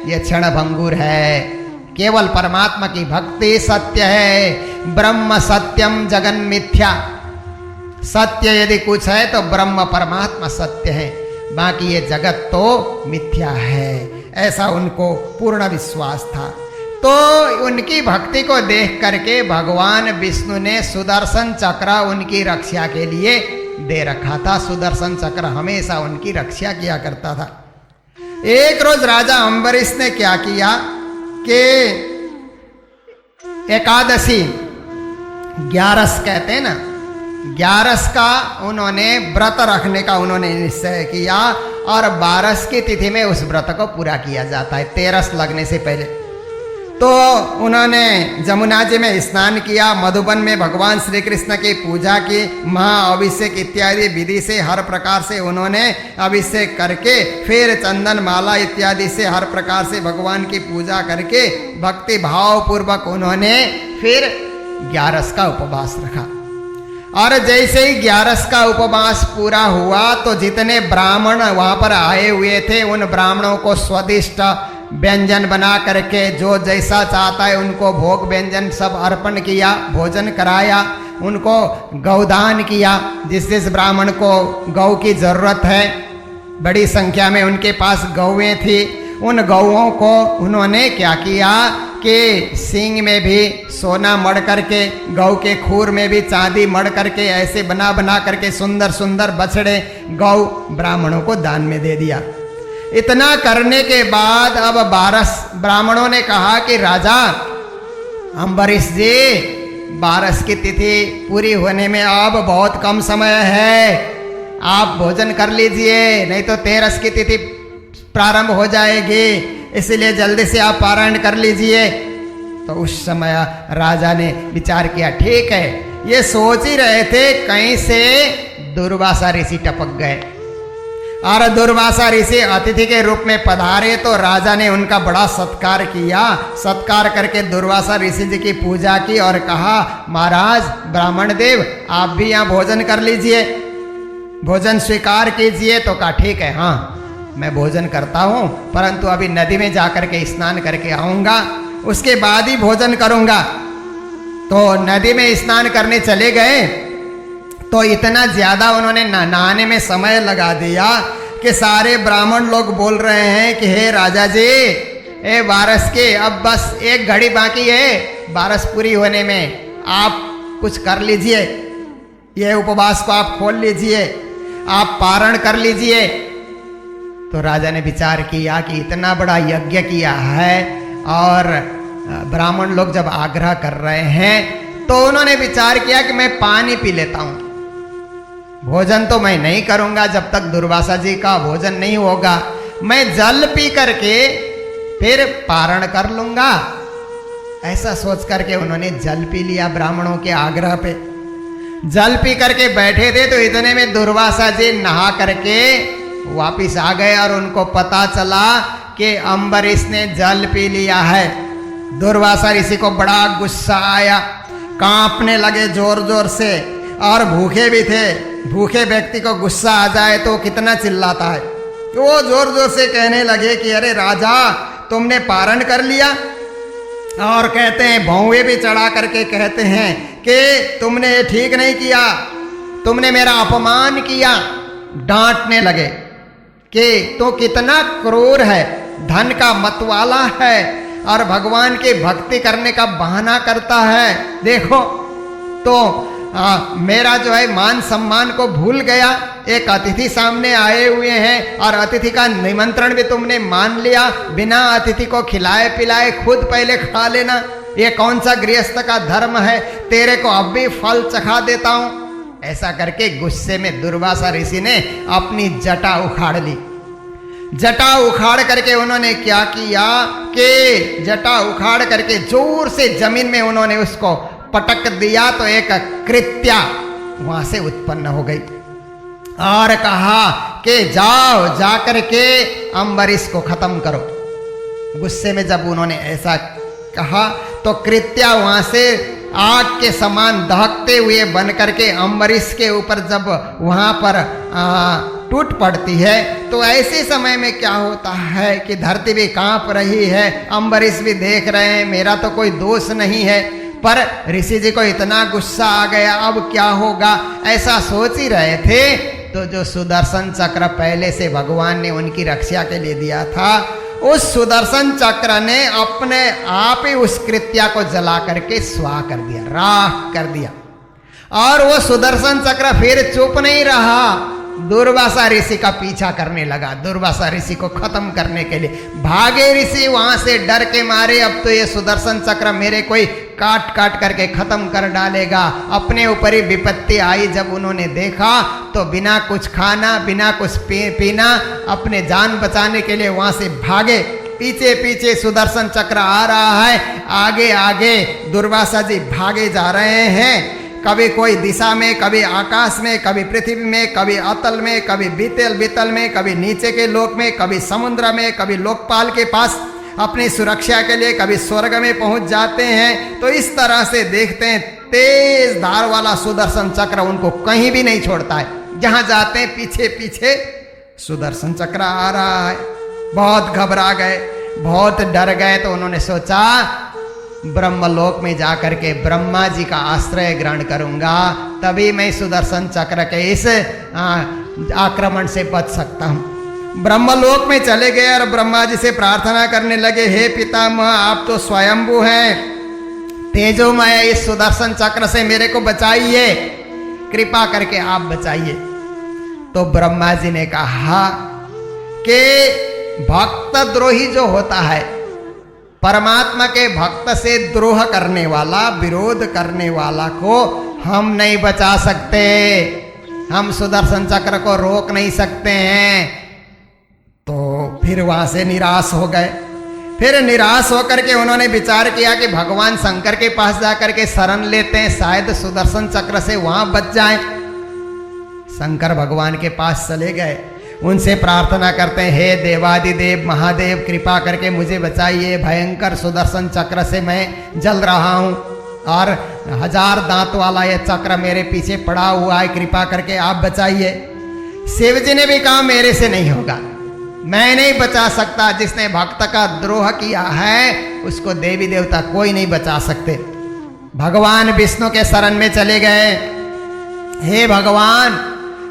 ये क्षण भंगुर है। केवल परमात्मा की भक्ति सत्य है। ब्रह्म सत्यम जगन मिथ्या। सत्य यदि कुछ है तो ब्रह्म परमात्मा सत्य है, बाकी ये जगत तो मिथ्या है, ऐसा उनको पूर्ण विश्वास था। तो उनकी भक्ति को देख करके भगवान विष्णु ने सुदर्शन चक्र उनकी रक्षा के लिए दे रखा था। सुदर्शन चक्र हमेशा उनकी रक्षा किया करता था। एक रोज राजा अम्बरीश ने क्या किया कि एकादशी, 11 कहते हैं ना, 11 का उन्होंने व्रत रखने का उन्होंने निश्चय किया और 12 की तिथि में उस व्रत को पूरा किया जाता है, 13 लगने से पहले। तो उन्होंने जमुना जी में स्नान किया, मधुबन में भगवान श्री कृष्ण की पूजा की, महाअभिषेक इत्यादि विधि से हर प्रकार से उन्होंने अभिषेक करके फिर चंदन माला इत्यादि से हर प्रकार से भगवान की पूजा करके भक्ति भाव पूर्वक उन्होंने फिर 11 का उपवास रखा। और जैसे ही 11 का उपवास पूरा हुआ तो जितने ब्राह्मण वहाँ पर आए हुए थे उन ब्राह्मणों को स्वादिष्ट व्यंजन बना करके जो जैसा चाहता है उनको भोग व्यंजन सब अर्पण किया, भोजन कराया, उनको गौदान किया। जिस जिस ब्राह्मण को गौ की जरूरत है, बड़ी संख्या में उनके पास गौएं थी, उन गौओं को उन्होंने क्या किया कि सींग में भी सोना मढ़ करके, गौ के खूर में भी चांदी मढ़ करके ऐसे बना बना करके सुंदर सुंदर बछड़े गौ ब्राह्मणों को दान में दे दिया। इतना करने के बाद अब 12 ब्राह्मणों ने कहा कि राजा अम्बरीश जी, 12 की तिथि पूरी होने में अब बहुत कम समय है, आप भोजन कर लीजिए, नहीं तो 13 की तिथि प्रारंभ हो जाएगी, इसलिए जल्दी से आप पारायण कर लीजिए। तो उस समय राजा ने विचार किया, ठीक है। ये सोच ही रहे थे कहीं से दुर्वासा ऋषि टपक गए और दुर्वासा ऋषि अतिथि के रूप में पधारे तो राजा ने उनका बड़ा सत्कार किया। सत्कार करके दुर्वासा ऋषि जी की पूजा की और कहा, महाराज ब्राह्मण देव आप भी यहाँ भोजन कर लीजिए, भोजन स्वीकार कीजिए। तो कहा ठीक है, हाँ मैं भोजन करता हूँ, परंतु अभी नदी में जाकर के स्नान करके आऊँगा, उसके बाद ही भोजन करूँगा। तो नदी में स्नान करने चले गए तो इतना ज़्यादा उन्होंने नहाने में समय लगा दिया कि सारे ब्राह्मण लोग बोल रहे हैं कि हे राजा जी, 12 के अब बस 1 घड़ी बाकी है 12 पूरी होने में, आप कुछ कर लीजिए, ये उपवास को आप खोल लीजिए, आप पारण कर लीजिए। तो राजा ने विचार किया कि इतना बड़ा यज्ञ किया है और ब्राह्मण लोग जब आग्रह कर रहे हैं तो उन्होंने विचार किया कि मैं पानी पी लेता हूँ, भोजन तो मैं नहीं करूँगा जब तक दुर्वासा जी का भोजन नहीं होगा, मैं जल पी करके फिर पारण कर लूँगा। ऐसा सोच करके उन्होंने जल पी लिया। ब्राह्मणों के आग्रह पे जल पी करके बैठे थे तो इतने में दुर्वासा जी नहा करके वापिस आ गए और उनको पता चला कि अम्बरीश ने जल पी लिया है। दुर्वासा ऋषि को बड़ा गुस्सा आया, कांपने लगे जोर जोर से, और भूखे भी थे। भूखे व्यक्ति को गुस्सा आ जाए तो कितना चिल्लाता है। तो वो जोर जोर से कहने लगे कि अरे राजा, तुमने पारण कर लिया, और कहते हैं, भौवे भी चढ़ा करके कहते हैं कि तुमने ये ठीक नहीं किया, तुमने मेरा अपमान किया। डांटने लगे कि तो कितना क्रूर है, धन का मतवाला है और भगवान की भक्ति करने का बहाना करता है। देखो तो मेरा जो है मान सम्मान को भूल गया। एक अतिथि सामने आए हुए हैं और अतिथि का निमंत्रण भी तुमने मान लिया, बिना अतिथि को खिलाए पिलाए खुद पहले खा लेना। ये कौन सा गृहस्थ का धर्म है, तेरे को अब भी फल चखा देता हूं। ऐसा करके गुस्से में दुर्वासा ऋषि ने अपनी जटा उखाड़ ली। जटा उखाड़ करके उन्होंने क्या किया कि जटा उखाड़ करके जोर से जमीन में उन्होंने उसको पटक दिया, तो एक कृत्या वहां से उत्पन्न हो गई और कहा कि जाओ जाकर के अम्बरीश को खत्म करो। गुस्से में जब उन्होंने ऐसा कहा तो कृत्या वहां से आग के समान दहकते हुए बन करके अम्बरीश के ऊपर जब वहां पर टूट पड़ती है, तो ऐसे समय में क्या होता है कि धरती भी कांप रही है, अम्बरीश भी देख रहे हैं मेरा तो कोई दोष नहीं है, पर ऋषि जी को इतना गुस्सा आ गया, अब क्या होगा ऐसा सोच ही रहे थे। तो जो सुदर्शन चक्र पहले से भगवान ने उनकी रक्षा के लिए दिया था, उस सुदर्शन चक्र ने अपने आप ही उस कृत्या को जला करके स्वाह कर दिया, राख कर दिया। और वो सुदर्शन चक्र फिर चुप नहीं रहा, दुर्वासा ऋषि का पीछा करने लगा, दुर्वासा ऋषि को खत्म करने के लिए भागे ऋषि वहां से डर के मारे। अब तो ये सुदर्शन चक्र मेरे कोई काट काट करके खत्म कर डालेगा। अपने ऊपर ही विपत्ति आई। जब उन्होंने देखा तो बिना कुछ खाना बिना कुछ पीना अपने जान बचाने के लिए वहां से भागे। पीछे पीछे सुदर्शन चक्र आ रहा है, आगे आगे दुर्वासा जी भागे जा रहे हैं। कभी कोई दिशा में, कभी आकाश में, कभी पृथ्वी में, कभी अतल में, कभी बीतल में, कभी नीचे के लोक में, कभी समुद्र में, कभी लोकपाल के पास अपनी सुरक्षा के लिए, कभी स्वर्ग में पहुंच जाते हैं। तो इस तरह से देखते हैं तेज धार वाला सुदर्शन चक्र उनको कहीं भी नहीं छोड़ता है। जहां जाते हैं पीछे पीछे सुदर्शन चक्र आ रहा है। बहुत घबरा गए, बहुत डर गए। तो उन्होंने सोचा ब्रह्मलोक में जाकर के ब्रह्मा जी का आश्रय ग्रहण करूंगा, तभी मैं सुदर्शन चक्र के इस आक्रमण से बच सकता हूं। ब्रह्मलोक में चले गए और ब्रह्मा जी से प्रार्थना करने लगे, हे पितामह आप तो स्वयंभू हैं, तेजोमय, इस सुदर्शन चक्र से मेरे को बचाइए, कृपा करके आप बचाइए। तो ब्रह्मा जी ने कहा कि भक्त द्रोही जो होता है, परमात्मा के भक्त से द्रोह करने वाला, विरोध करने वाला को हम नहीं बचा सकते, हम सुदर्शन चक्र को रोक नहीं सकते हैं। तो फिर वहां से निराश हो गए। फिर निराश होकर के उन्होंने विचार किया कि भगवान शंकर के पास जाकर के शरण लेते हैं, शायद सुदर्शन चक्र से वहां बच जाएं। शंकर भगवान के पास चले गए, उनसे प्रार्थना करते हैं, हे देवादिदेव महादेव कृपा करके मुझे बचाइए, भयंकर सुदर्शन चक्र से मैं जल रहा हूँ और 1000 दांत वाला यह चक्र मेरे पीछे पड़ा हुआ है, कृपा करके आप बचाइए। शिव जी ने भी कहा मेरे से नहीं होगा, मैं नहीं बचा सकता, जिसने भक्त का द्रोह किया है उसको देवी देवता कोई नहीं बचा सकते। भगवान विष्णु के शरण में चले गए, हे भगवान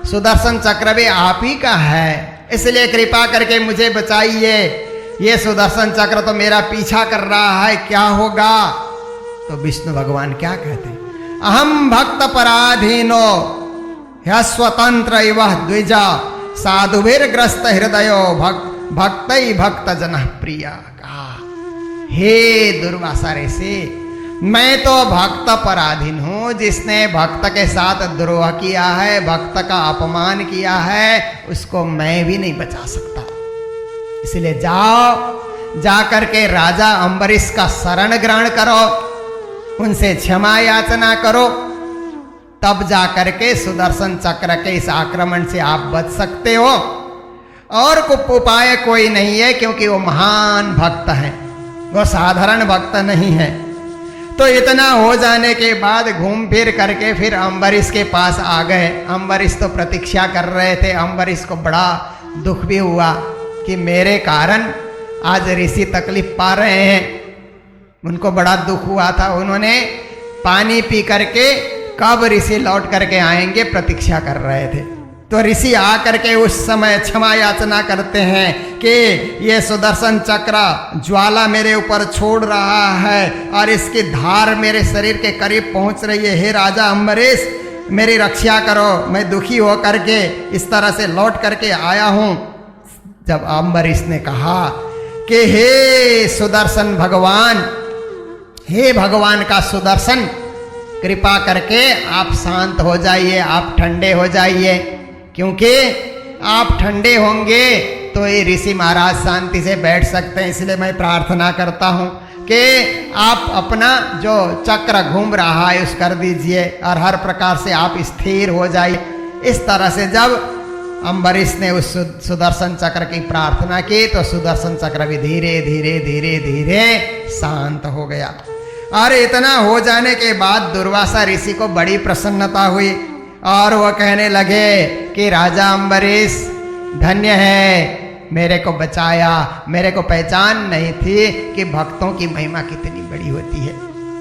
सुदर्शन चक्र भी आप ही का है, इसलिए कृपा करके मुझे बचाइए, ये सुदर्शन चक्र तो मेरा पीछा कर रहा है, क्या होगा। तो विष्णु भगवान क्या कहते हैं, अहम भक्त पराधीनो ह्यस्वतंत्र इव द्विजा साधुभिर्ग्रस्त हृदयो भक्त भक्त जन प्रिया। कहा हे दुर्वासा ऋषि, मैं तो भक्त पराधीन हूं, जिसने भक्त के साथ द्रोह किया है, भक्त का अपमान किया है, उसको मैं भी नहीं बचा सकता। इसलिए जाओ, जाकर के राजा अम्बरीश का शरण ग्रहण करो, उनसे क्षमा याचना करो, तब जाकर के सुदर्शन चक्र के इस आक्रमण से आप बच सकते हो। और उपाय कोई नहीं है, क्योंकि वो महान भक्त हैं, वो साधारण भक्त नहीं है। तो इतना हो जाने के बाद घूम फिर करके फिर अम्बरीश के पास आ गए। अम्बरीश तो प्रतीक्षा कर रहे थे। अम्बरीश को बड़ा दुख भी हुआ कि मेरे कारण आज ऋषि तकलीफ पा रहे हैं, उनको बड़ा दुख हुआ था। उन्होंने पानी पी करके कब ऋषि लौट करके आएंगे प्रतीक्षा कर रहे थे। तो ऋषि आकर के उस समय क्षमा याचना करते हैं कि ये सुदर्शन चक्र ज्वाला मेरे ऊपर छोड़ रहा है और इसकी धार मेरे शरीर के करीब पहुंच रही है। हे राजा अम्बरीश, मेरी रक्षा करो, मैं दुखी हो करके इस तरह से लौट करके आया हूं। जब अम्बरीश ने कहा कि हे सुदर्शन भगवान, हे भगवान का सुदर्शन, कृपा करके आप शांत हो जाइए, आप ठंडे हो जाइए, क्योंकि आप ठंडे होंगे तो ये ऋषि महाराज शांति से बैठ सकते हैं। इसलिए मैं प्रार्थना करता हूँ कि आप अपना जो चक्र घूम रहा है उस कर दीजिए और हर प्रकार से आप स्थिर हो जाइए। इस तरह से जब अम्बरीश ने उस सुदर्शन चक्र की प्रार्थना की तो सुदर्शन चक्र भी धीरे धीरे धीरे धीरे शांत हो गया। और इतना हो जाने के बाद दुर्वासा ऋषि को बड़ी प्रसन्नता हुई और वह कहने लगे कि राजा अम्बरीश धन्य है, मेरे को बचाया। मेरे को पहचान नहीं थी कि भक्तों की महिमा कितनी बड़ी होती है।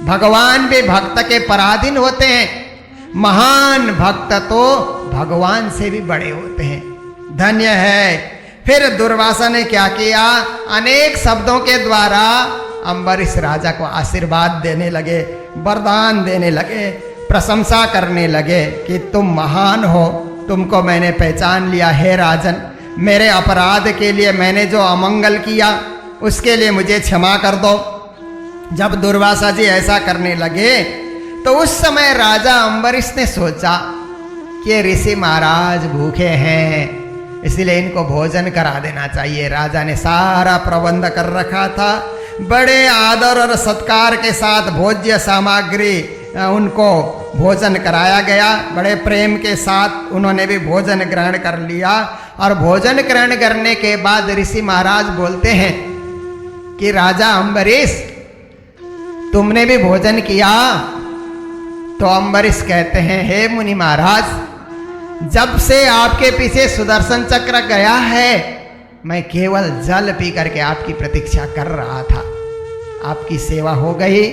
भगवान भी भक्त के पराधीन होते हैं, महान भक्त तो भगवान से भी बड़े होते हैं। धन्य है। फिर दुर्वासा ने क्या किया, अनेक शब्दों के द्वारा अम्बरीश राजा को आशीर्वाद देने लगे, वरदान देने लगे, प्रशंसा करने लगे कि तुम महान हो, तुमको मैंने पहचान लिया। हे राजन, मेरे अपराध के लिए, मैंने जो अमंगल किया उसके लिए मुझे क्षमा कर दो। जब दुर्वासा जी ऐसा करने लगे तो उस समय राजा अम्बरीश ने सोचा कि ऋषि महाराज भूखे हैं, इसलिए इनको भोजन करा देना चाहिए। राजा ने सारा प्रबंध कर रखा था, बड़े आदर और सत्कार के साथ भोज्य सामग्री उनको भोजन कराया गया। बड़े प्रेम के साथ उन्होंने भी भोजन ग्रहण कर लिया। और भोजन ग्रहण करने के बाद ऋषि महाराज बोलते हैं कि राजा अम्बरीश, तुमने भी भोजन किया? तो अम्बरीश कहते हैं, हे मुनि महाराज, जब से आपके पीछे सुदर्शन चक्र गया है मैं केवल जल पी करके आपकी प्रतीक्षा कर रहा था। आपकी सेवा हो गई,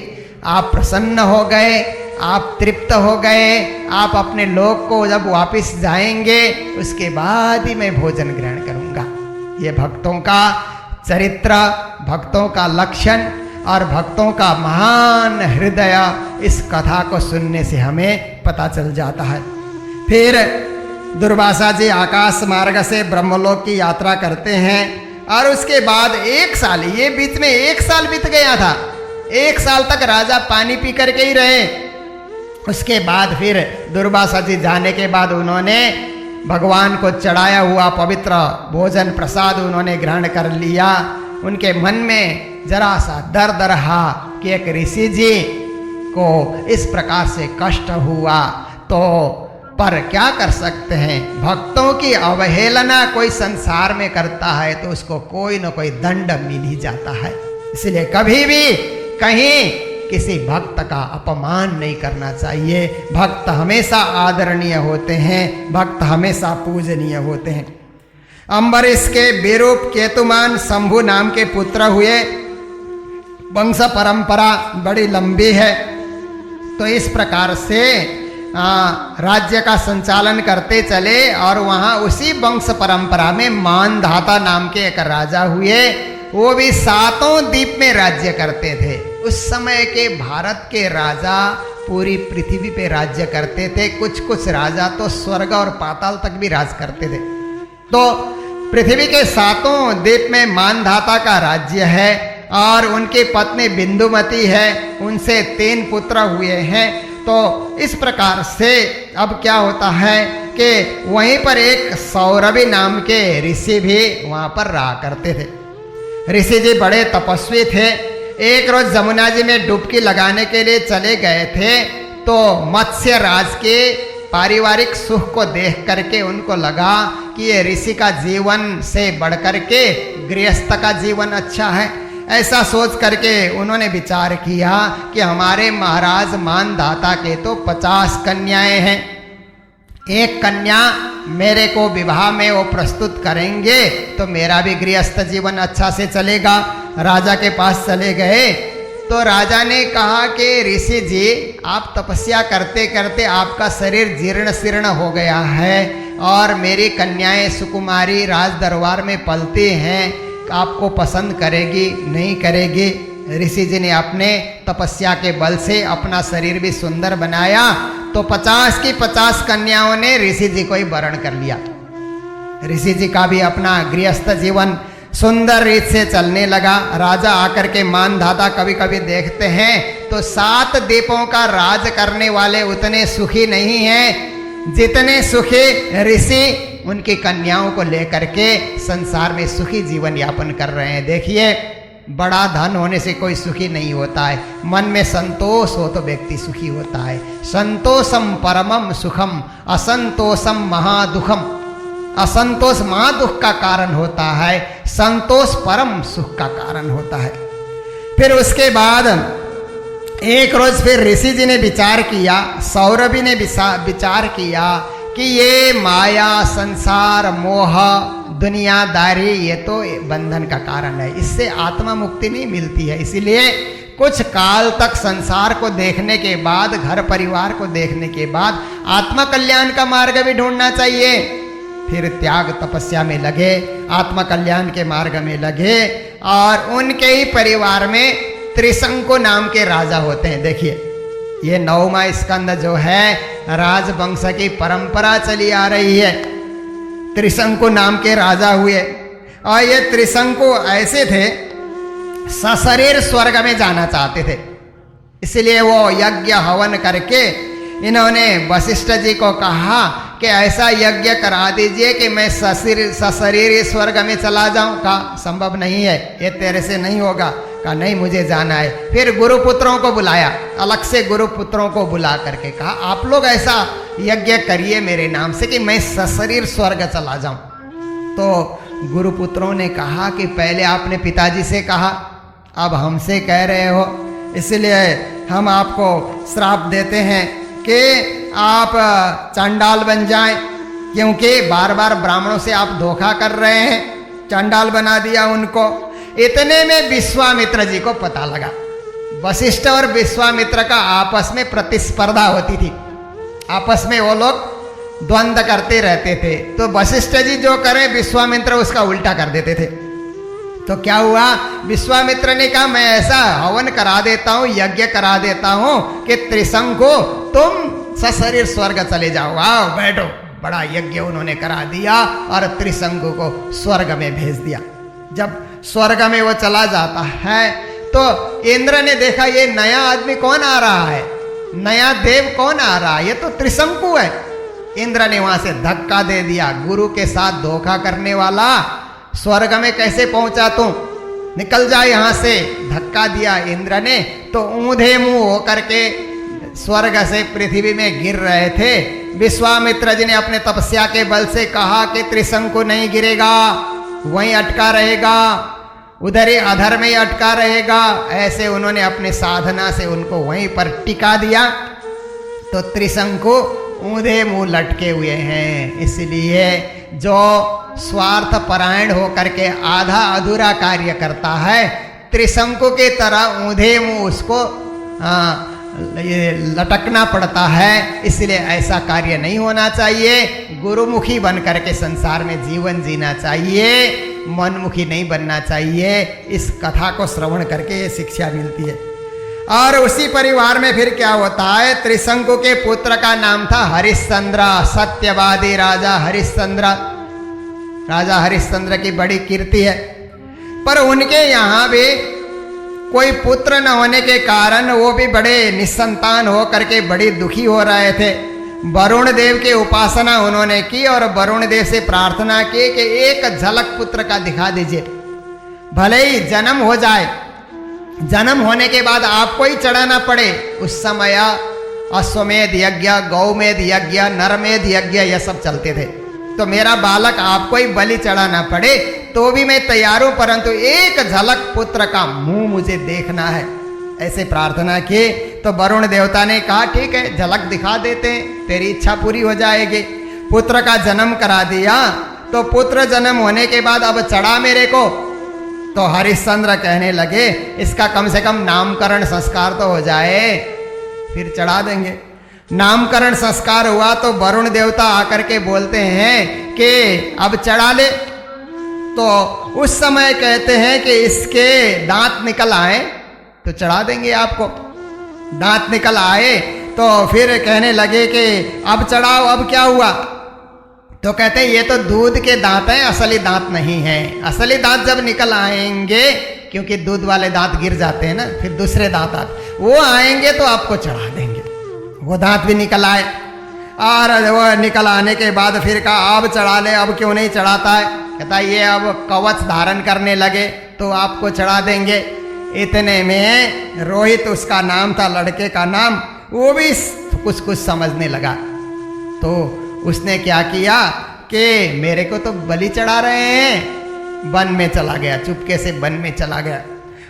आप प्रसन्न हो गए, आप तृप्त हो गए, आप अपने लोक को जब वापस जाएंगे उसके बाद ही मैं भोजन ग्रहण करूंगा। ये भक्तों का चरित्र, भक्तों का लक्षण और भक्तों का महान हृदय, इस कथा को सुनने से हमें पता चल जाता है। फिर दुर्वासा जी आकाश मार्ग से ब्रह्मलोक की यात्रा करते हैं और उसके बाद 1 साल, ये बीच में 1 साल बीत गया था, 1 साल तक राजा पानी पी करके ही रहे। उसके बाद फिर दुर्वासा जी जाने के बाद उन्होंने भगवान को चढ़ाया हुआ पवित्र भोजन प्रसाद उन्होंने ग्रहण कर लिया। उनके मन में जरा सा दर्द रहा कि एक ऋषि जी को इस प्रकार से कष्ट हुआ, तो पर क्या कर सकते हैं, भक्तों की अवहेलना कोई संसार में करता है तो उसको कोई न कोई दंड मिल ही जाता है। इसलिए कभी भी कहीं किसी भक्त का अपमान नहीं करना चाहिए। भक्त हमेशा आदरणीय होते हैं, भक्त हमेशा पूजनीय होते हैं। अम्बरीश के विरूप केतुमान शंभु नाम के पुत्र हुए। वंश परंपरा बड़ी लंबी है, तो इस प्रकार से राज्य का संचालन करते चले और वहाँ उसी वंश परंपरा में मानधाता नाम के एक राजा हुए। वो भी 7 द्वीप में राज्य करते थे। उस समय के भारत के राजा पूरी पृथ्वी पे राज्य करते थे। कुछ कुछ राजा तो स्वर्ग और पाताल तक भी राज करते थे। तो पृथ्वी के 7 द्वीप में मानधाता का राज्य है और उनकी पत्नी बिंदुमती है, उनसे 3 पुत्र हुए हैं। तो इस प्रकार से अब क्या होता है कि वहीं पर एक सौरभी नाम के ऋषि भी वहाँ पर रहा करते थे। ऋषि जी बड़े तपस्वी थे। एक रोज जमुना जी में डुबकी लगाने के लिए चले गए थे, तो मत्स्य राज के पारिवारिक सुख को देख करके उनको लगा कि ये ऋषि का जीवन से बढ़कर के गृहस्थ का जीवन अच्छा है। ऐसा सोच करके उन्होंने विचार किया कि हमारे महाराज मानधाता के तो 50 कन्याएं हैं, एक कन्या मेरे को विवाह में वो प्रस्तुत करेंगे तो मेरा भी गृहस्थ जीवन अच्छा से चलेगा। राजा के पास चले गए तो राजा ने कहा कि ऋषि जी, आप तपस्या करते करते आपका शरीर जीर्ण शीर्ण हो गया है और मेरी कन्याएं सुकुमारी राज दरबार में पलती हैं, आपको पसंद करेगी नहीं करेगी। ऋषि जी ने अपने तपस्या के बल से अपना शरीर भी सुंदर बनाया, तो 50 की 50 कन्याओं ने ऋषि जी को ही वरण कर लिया। ऋषि जी का भी अपना गृहस्थ जीवन सुंदर रीत से चलने लगा। राजा आकर के मानधाता कभी कभी देखते हैं तो 7 द्वीपों का राज करने वाले उतने सुखी नहीं हैं जितने सुखी ऋषि उनकी कन्याओं को लेकर के संसार में सुखी जीवन यापन कर रहे हैं। देखिए, बड़ा धन होने से कोई सुखी नहीं होता है, मन में संतोष हो तो व्यक्ति सुखी होता है। संतोषम परमम सुखम असंतोषम महादुखम। असंतोष महादुख का कारण होता है, संतोष परम सुख का कारण होता है। फिर उसके बाद एक रोज फिर ऋषि जी ने विचार किया, सौरभी ने विचार किया कि ये माया, संसार, मोह, दुनियादारी ये तो बंधन का कारण है, इससे आत्मा मुक्ति नहीं मिलती है। इसीलिए कुछ काल तक संसार को देखने के बाद, घर परिवार को देखने के बाद आत्मा कल्याण का मार्ग भी ढूंढना चाहिए। फिर त्याग तपस्या में लगे, आत्मा कल्याण के मार्ग में लगे और उनके ही परिवार में त्रिशंकु नाम के राजा होते हैं। देखिए, ये 9वां स्कंद जो है राजवंश की परंपरा चली आ रही है। त्रिशंकु नाम के राजा हुए और ये त्रिशंकु ऐसे थे, सशरीर स्वर्ग में जाना चाहते थे। इसलिए वो यज्ञ हवन करके इन्होंने वशिष्ठ जी को कहा कि ऐसा यज्ञ करा दीजिए कि मैं सशरीर स्वर्ग में चला जाऊं। कहा संभव नहीं है, ये तेरे से नहीं होगा। कहा नहीं, मुझे जाना है। फिर गुरुपुत्रों को बुलाया, अलग से गुरुपुत्रों को बुला करके कहा आप लोग ऐसा यज्ञ करिए मेरे नाम से कि मैं सशरीर स्वर्ग चला जाऊं। तो गुरुपुत्रों ने कहा कि पहले आपने पिताजी से कहा, अब हमसे कह रहे हो, इसलिए हम आपको श्राप देते हैं कि आप चांडाल बन जाएं, क्योंकि बार बार ब्राह्मणों से आप धोखा कर रहे हैं। चांडाल बना दिया उनको। इतने में विश्वामित्र जी को पता लगा। वशिष्ठ और विश्वामित्र का आपस में प्रतिस्पर्धा होती थी, आपस में वो लोग द्वंद्व करते रहते थे। तो वशिष्ठ जी जो करें विश्वामित्र उसका उल्टा कर देते थे। तो क्या हुआ, विश्वामित्र ने कहा मैं ऐसा हवन करा देता हूं, यज्ञ करा देता हूं कि त्रिशंकु तुम सशरीर स्वर्ग चले जाओ, आओ बैठो। बड़ा यज्ञ उन्होंने करा दिया और त्रिशंकु को स्वर्ग में भेज दिया। जब स्वर्ग में वो चला जाता है तो इंद्र ने देखा ये नया आदमी कौन आ रहा है, नया देव कौन आ रहा है, ये तो त्रिशंकु है। इंद्र ने वहां से धक्का दे दिया, गुरु के साथ धोखा करने वाला स्वर्ग में कैसे पहुंचा तू, निकल जा यहां से। धक्का दिया इंद्र ने, तो ऊंधे मुंह होकर के स्वर्ग से पृथ्वी में गिर रहे थे। विश्वामित्र जी ने अपने तपस्या के बल से कहा कि त्रिशंकु नहीं गिरेगा, वहीं अटका रहेगा, उधर ही अधर में ही अटका रहेगा। ऐसे उन्होंने अपने साधना से उनको वहीं पर टिका दिया। तो त्रिशंकु ऊंधे मुंह लटके हुए हैं। इसलिए जो स्वार्थ परायण होकर के आधा अधूरा कार्य करता है, त्रिशंकु के तरह ऊंधे मुंह उसको ये लटकना पड़ता है। इसलिए ऐसा कार्य नहीं होना चाहिए। गुरुमुखी बन करके संसार में जीवन जीना चाहिए, मनमुखी नहीं बनना चाहिए। इस कथा को श्रवण करके ये शिक्षा मिलती है। और उसी परिवार में फिर क्या होता है, त्रिशंकु के पुत्र का नाम था हरिश्चंद्र, सत्यवादी राजा हरिश्चंद्र। राजा हरिश्चंद्र की बड़ी कीर्ति है, पर उनके यहाँ भी कोई पुत्र न होने के कारण वो भी बड़े निसंतान हो करके बड़ी दुखी हो रहे थे। वरुण देव की उपासना उन्होंने की और वरुण देव से प्रार्थना की कि एक झलक पुत्र का दिखा दीजिए, भले ही जन्म हो जाए, जन्म होने के बाद आपको ही चढ़ाना पड़े। उस समय अश्वमेध यज्ञ, गौमेध यज्ञ, नरमेध यज्ञ ये सब चलते थे। तो मेरा बालक आपको ही बलि चढ़ाना पड़े तो भी मैं तैयार हूं, परंतु एक झलक पुत्र का मुंह मुझे देखना है। ऐसे प्रार्थना की तो वरुण देवता ने कहा ठीक है, झलक दिखा देते हैं, तेरी इच्छा पूरी हो जाएगी। पुत्र का जन्म करा दिया। तो पुत्र जन्म होने के बाद अब चढ़ा मेरे को, तो हरिश्चंद्र कहने लगे इसका कम से कम नामकरण संस्कार तो हो जाए, फिर चढ़ा देंगे। नामकरण संस्कार हुआ तो वरुण देवता आकर के बोलते हैं कि अब चढ़ा ले। तो उस समय कहते हैं कि इसके दांत निकल आए तो चढ़ा देंगे आपको। दांत निकल आए तो फिर कहने लगे कि अब चढ़ाओ, अब क्या हुआ? तो कहते हैं ये तो दूध के दांत हैं, असली दांत नहीं है। असली दांत जब निकल आएंगे, क्योंकि दूध वाले दांत गिर जाते हैं ना, फिर दूसरे दांत आते, वो आएंगे तो आपको चढ़ा देंगे। वो दांत भी निकल आए और वो निकल आने के बाद फिर कहा अब चढ़ा ले, अब क्यों नहीं चढ़ाता है? कहता ये अब कवच धारण करने लगे तो आपको चढ़ा देंगे। इतने में रोहित उसका नाम था, लड़के का नाम, वो भी कुछ कुछ समझने लगा। तो उसने क्या किया कि मेरे को तो बलि चढ़ा रहे हैं, वन में चला गया, चुपके से वन में चला गया।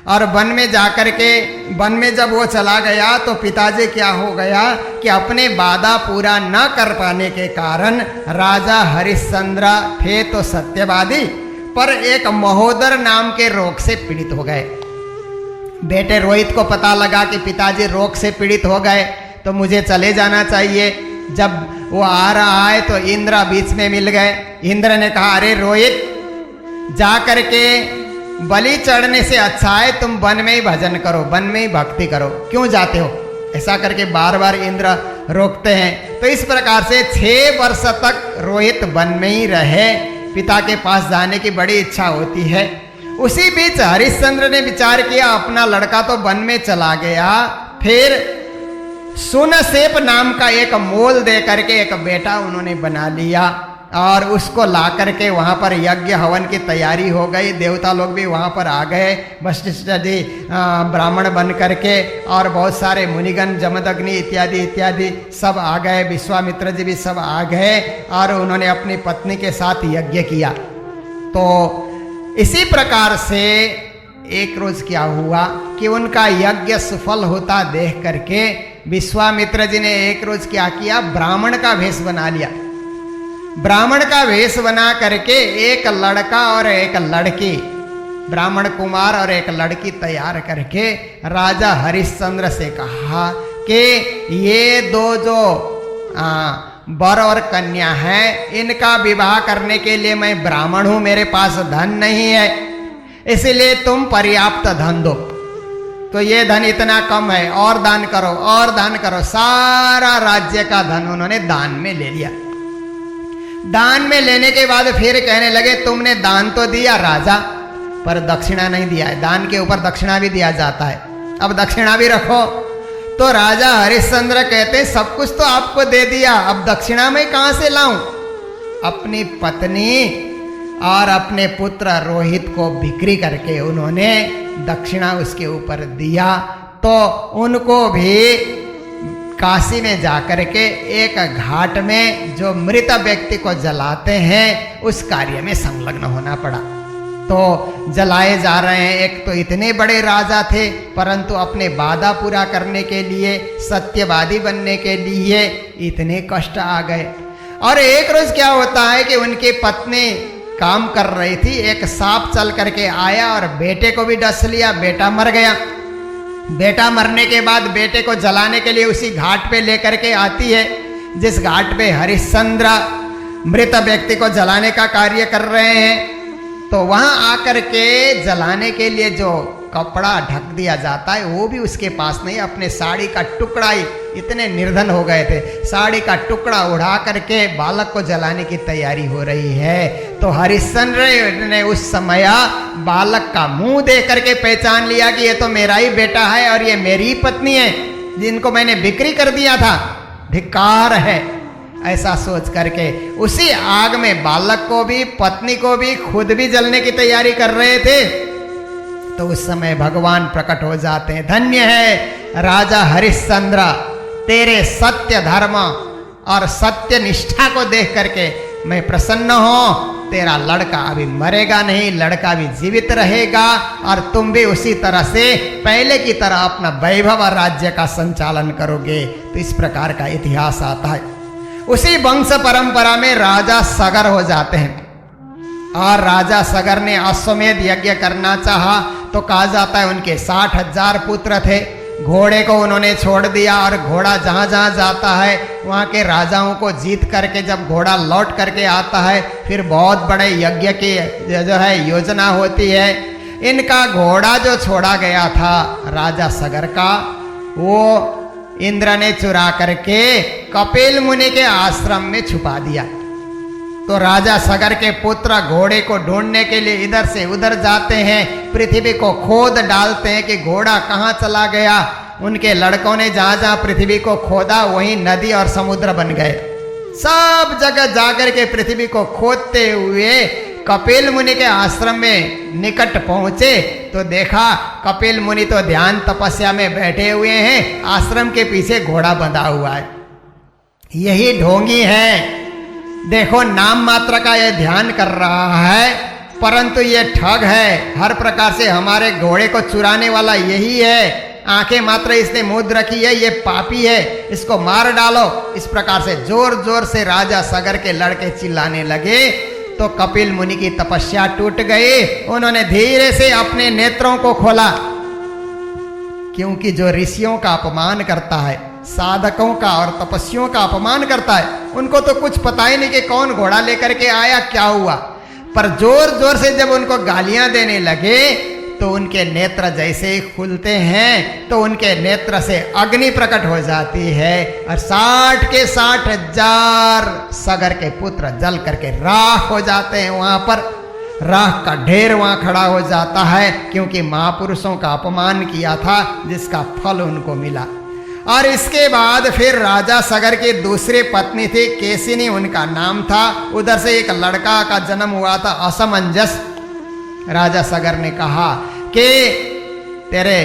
और वन में जाकर के, वन में जब वो चला गया तो पिताजी क्या हो गया कि अपने वादा पूरा न कर पाने के कारण राजा हरिश्चंद्र थे तो सत्यवादी, पर एक महोदर नाम के रोग से पीड़ित हो गए। बेटे रोहित को पता लगा कि पिताजी रोग से पीड़ित हो गए तो मुझे चले जाना चाहिए। जब वो आ रहा है तो इंद्र बीच में मिल गए। इंद्र ने कहा अरे रोहित, जा करके बलि चढ़ने से अच्छा है तुम वन में ही भजन करो, वन में ही भक्ति करो, क्यों जाते हो? ऐसा करके बार बार इंद्र रोकते हैं। तो इस प्रकार से 6 वर्ष तक रोहित वन में ही रहे। पिता के पास जाने की बड़ी इच्छा होती है। उसी बीच हरिश्चंद्र ने विचार किया अपना लड़का तो वन में चला गया, फिर सुनसेप नाम का एक मोल दे करके एक बेटा उन्होंने बना लिया और उसको ला करके वहाँ पर यज्ञ हवन की तैयारी हो गई। देवता लोग भी वहाँ पर आ गए, वशिष्ठ जी ब्राह्मण बन करके, और बहुत सारे मुनिगण जमदग्नि इत्यादि इत्यादि सब आ गए, विश्वामित्र जी भी सब आ गए और उन्होंने अपनी पत्नी के साथ यज्ञ किया। तो इसी प्रकार से एक रोज क्या हुआ कि उनका यज्ञ सफल होता देख करके विश्वामित्र जी ने एक रोज क्या किया, ब्राह्मण का वेश बना लिया। ब्राह्मण का वेश बना करके एक लड़का और एक लड़की, ब्राह्मण कुमार और एक लड़की तैयार करके राजा हरिश्चंद्र से कहा कि ये दो जो वर और कन्या है, इनका विवाह करने के लिए मैं ब्राह्मण हूं, मेरे पास धन नहीं है, इसलिए तुम पर्याप्त धन दो। तो ये धन इतना कम है, और दान करो, और दान करो। सारा राज्य का धन उन्होंने दान में ले लिया। दान में लेने के बाद फिर कहने लगे तुमने दान तो दिया राजा, पर दक्षिणा नहीं दिया है। दान के ऊपर दक्षिणा भी दिया जाता है, अब दक्षिणा भी रखो। तो राजा हरिश्चंद्र कहते सब कुछ तो आपको दे दिया, अब दक्षिणा मैं कहां से लाऊं? अपनी पत्नी और अपने पुत्र रोहित को बिक्री करके उन्होंने दक्षिणा उसके ऊपर दिया। तो उनको भी काशी में जाकर के एक घाट में जो मृत व्यक्ति को जलाते हैं उस कार्य में संलग्न होना पड़ा। तो जलाए जा रहे हैं। एक तो इतने बड़े राजा थे, परंतु अपने वादा पूरा करने के लिए, सत्यवादी बनने के लिए इतने कष्ट आ गए। और एक रोज क्या होता है कि उनकी पत्नी काम कर रही थी, एक सांप चल करके आया और बेटे को भी डस लिया, बेटा मर गया। बेटा मरने के बाद बेटे को जलाने के लिए उसी घाट पे लेकर के आती है जिस घाट पे हरिश्चंद्र मृत व्यक्ति को जलाने का कार्य कर रहे हैं। तो वहां आकर के जलाने के लिए जो कपड़ा ढक दिया जाता है वो भी उसके पास नहीं, अपने साड़ी का टुकड़ा ही, इतने निर्धन हो गए थे, साड़ी का टुकड़ा उड़ा करके बालक को जलाने की तैयारी हो रही है। तो हरिश्चंद्र ने उस समय बालक का मुंह देख करके पहचान लिया कि ये तो मेरा ही बेटा है और ये मेरी ही पत्नी है जिनको मैंने बिक्री कर दिया था, धिक्कार है। ऐसा सोच करके उसी आग में बालक को भी, पत्नी को भी, खुद भी जलने की तैयारी कर रहे थे। तो उस समय भगवान प्रकट हो जाते हैं। धन्य है राजा हरिश्चंद्र, तेरे सत्य धर्म और सत्य निष्ठा को देख करके मैं प्रसन्न हूं। तेरा लड़का अभी मरेगा नहीं, लड़का भी जीवित रहेगा और तुम भी उसी तरह से पहले की तरह अपना वैभव और राज्य का संचालन करोगे। तो इस प्रकार का इतिहास आता है। उसी वंश परंपरा में राजा सगर हो जाते हैं। और राजा सगर ने अश्वमेध यज्ञ करना चाहा तो कहा जाता है उनके 60,000 पुत्र थे। घोड़े को उन्होंने छोड़ दिया और घोड़ा जहाँ जहाँ जाता है वहाँ के राजाओं को जीत करके जब घोड़ा लौट करके आता है फिर बहुत बड़े यज्ञ की जो है योजना होती है। इनका घोड़ा जो छोड़ा गया था राजा सगर का, वो इंद्र ने चुरा करके कपिल मुनि के आश्रम में छुपा दिया। तो राजा सगर के पुत्र घोड़े को ढूंढने के लिए इधर से उधर जाते हैं, पृथ्वी को खोद डालते हैं कि घोड़ा कहाँ चला गया। उनके लड़कों ने जहाँ जहाँ पृथ्वी को खोदा वहीं नदी और समुद्र बन गए। सब जगह जाकर के पृथ्वी को खोदते हुए कपिल मुनि के आश्रम में निकट पहुंचे तो देखा कपिल मुनि तो ध्यान तपस्या में बैठे हुए हैं, आश्रम के पीछे घोड़ा बंधा हुआ है। यही ढोंगी है, देखो नाम मात्र का ये ध्यान कर रहा है परंतु ये ठग है। हर प्रकार से हमारे घोड़े को चुराने वाला यही है। आंखें मात्र इसने मूंद रखी है, ये पापी है, इसको मार डालो। इस प्रकार से जोर जोर से राजा सगर के लड़के चिल्लाने लगे तो कपिल मुनि की तपस्या टूट गई। उन्होंने धीरे से अपने नेत्रों को खोला, क्योंकि जो ऋषियों का अपमान करता है, साधकों का और तपस्वियों का अपमान करता है, उनको तो कुछ पता ही नहीं कि कौन घोड़ा लेकर के आया, क्या हुआ। पर जोर जोर से जब उनको गालियां देने लगे तो उनके नेत्र जैसे ही खुलते हैं तो उनके नेत्र से अग्नि प्रकट हो जाती है और 60 के 60,000 सगर के पुत्र जल करके राख हो जाते हैं। वहां पर राख का ढेर वहां खड़ा हो जाता है, क्योंकि महापुरुषों का अपमान किया था जिसका फल उनको मिला। और इसके बाद फिर राजा सगर की दूसरी पत्नी थी, केसिनी उनका नाम था। उधर से एक लड़का का जन्म हुआ था असमंजस। राजा सगर ने कहा कि तेरे